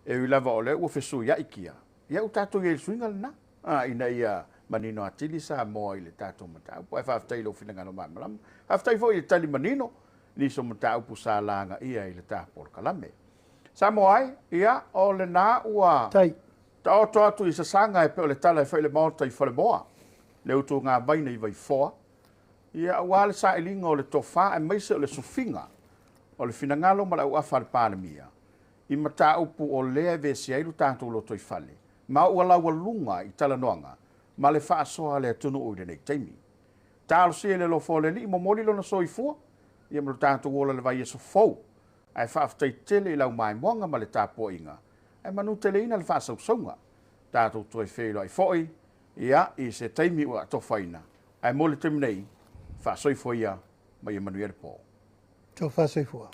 e ui lava o le ua fesu ia ikia. Ia u tātou ia suinga lana. Ina ia manino atili Samoa i le tātou matau. Po e whaafitai lo whina ngano mai malam. Haftai fo i le tali manino. Ni so matau pu sa langa ia i le tāporo kalame. Samoa ai, ia o le nā ua... Tai. Ta o to atu i sa sanga e pe o le tala e whaile maota i whale moa. Le utu ngā baina i vai foa. Ia ua le sa ilinga o le tofa e maise o le sufinga. O le finangalo ma la ua whale Palemia. I mata upu o lea vesi airu tātou loto i whale. Ma ua laua lunga i tala noanga. Ma le wha soa le atunu ui le nei teimi. Tālo sia le lo fo le li mo moli lo na so i fua. Ia mlo tātou ola le vai e so fau. Ai wha aftai tele i lau mai moanga ma le tāpua inga. Ai manu tele ina le wha sausaunga. Tātou toi whelo ai foi. Ia i se teimi ua atofaina. Ai mo le teimi nei. Wha soifo ia mai e manuere po. Tau wha soifua.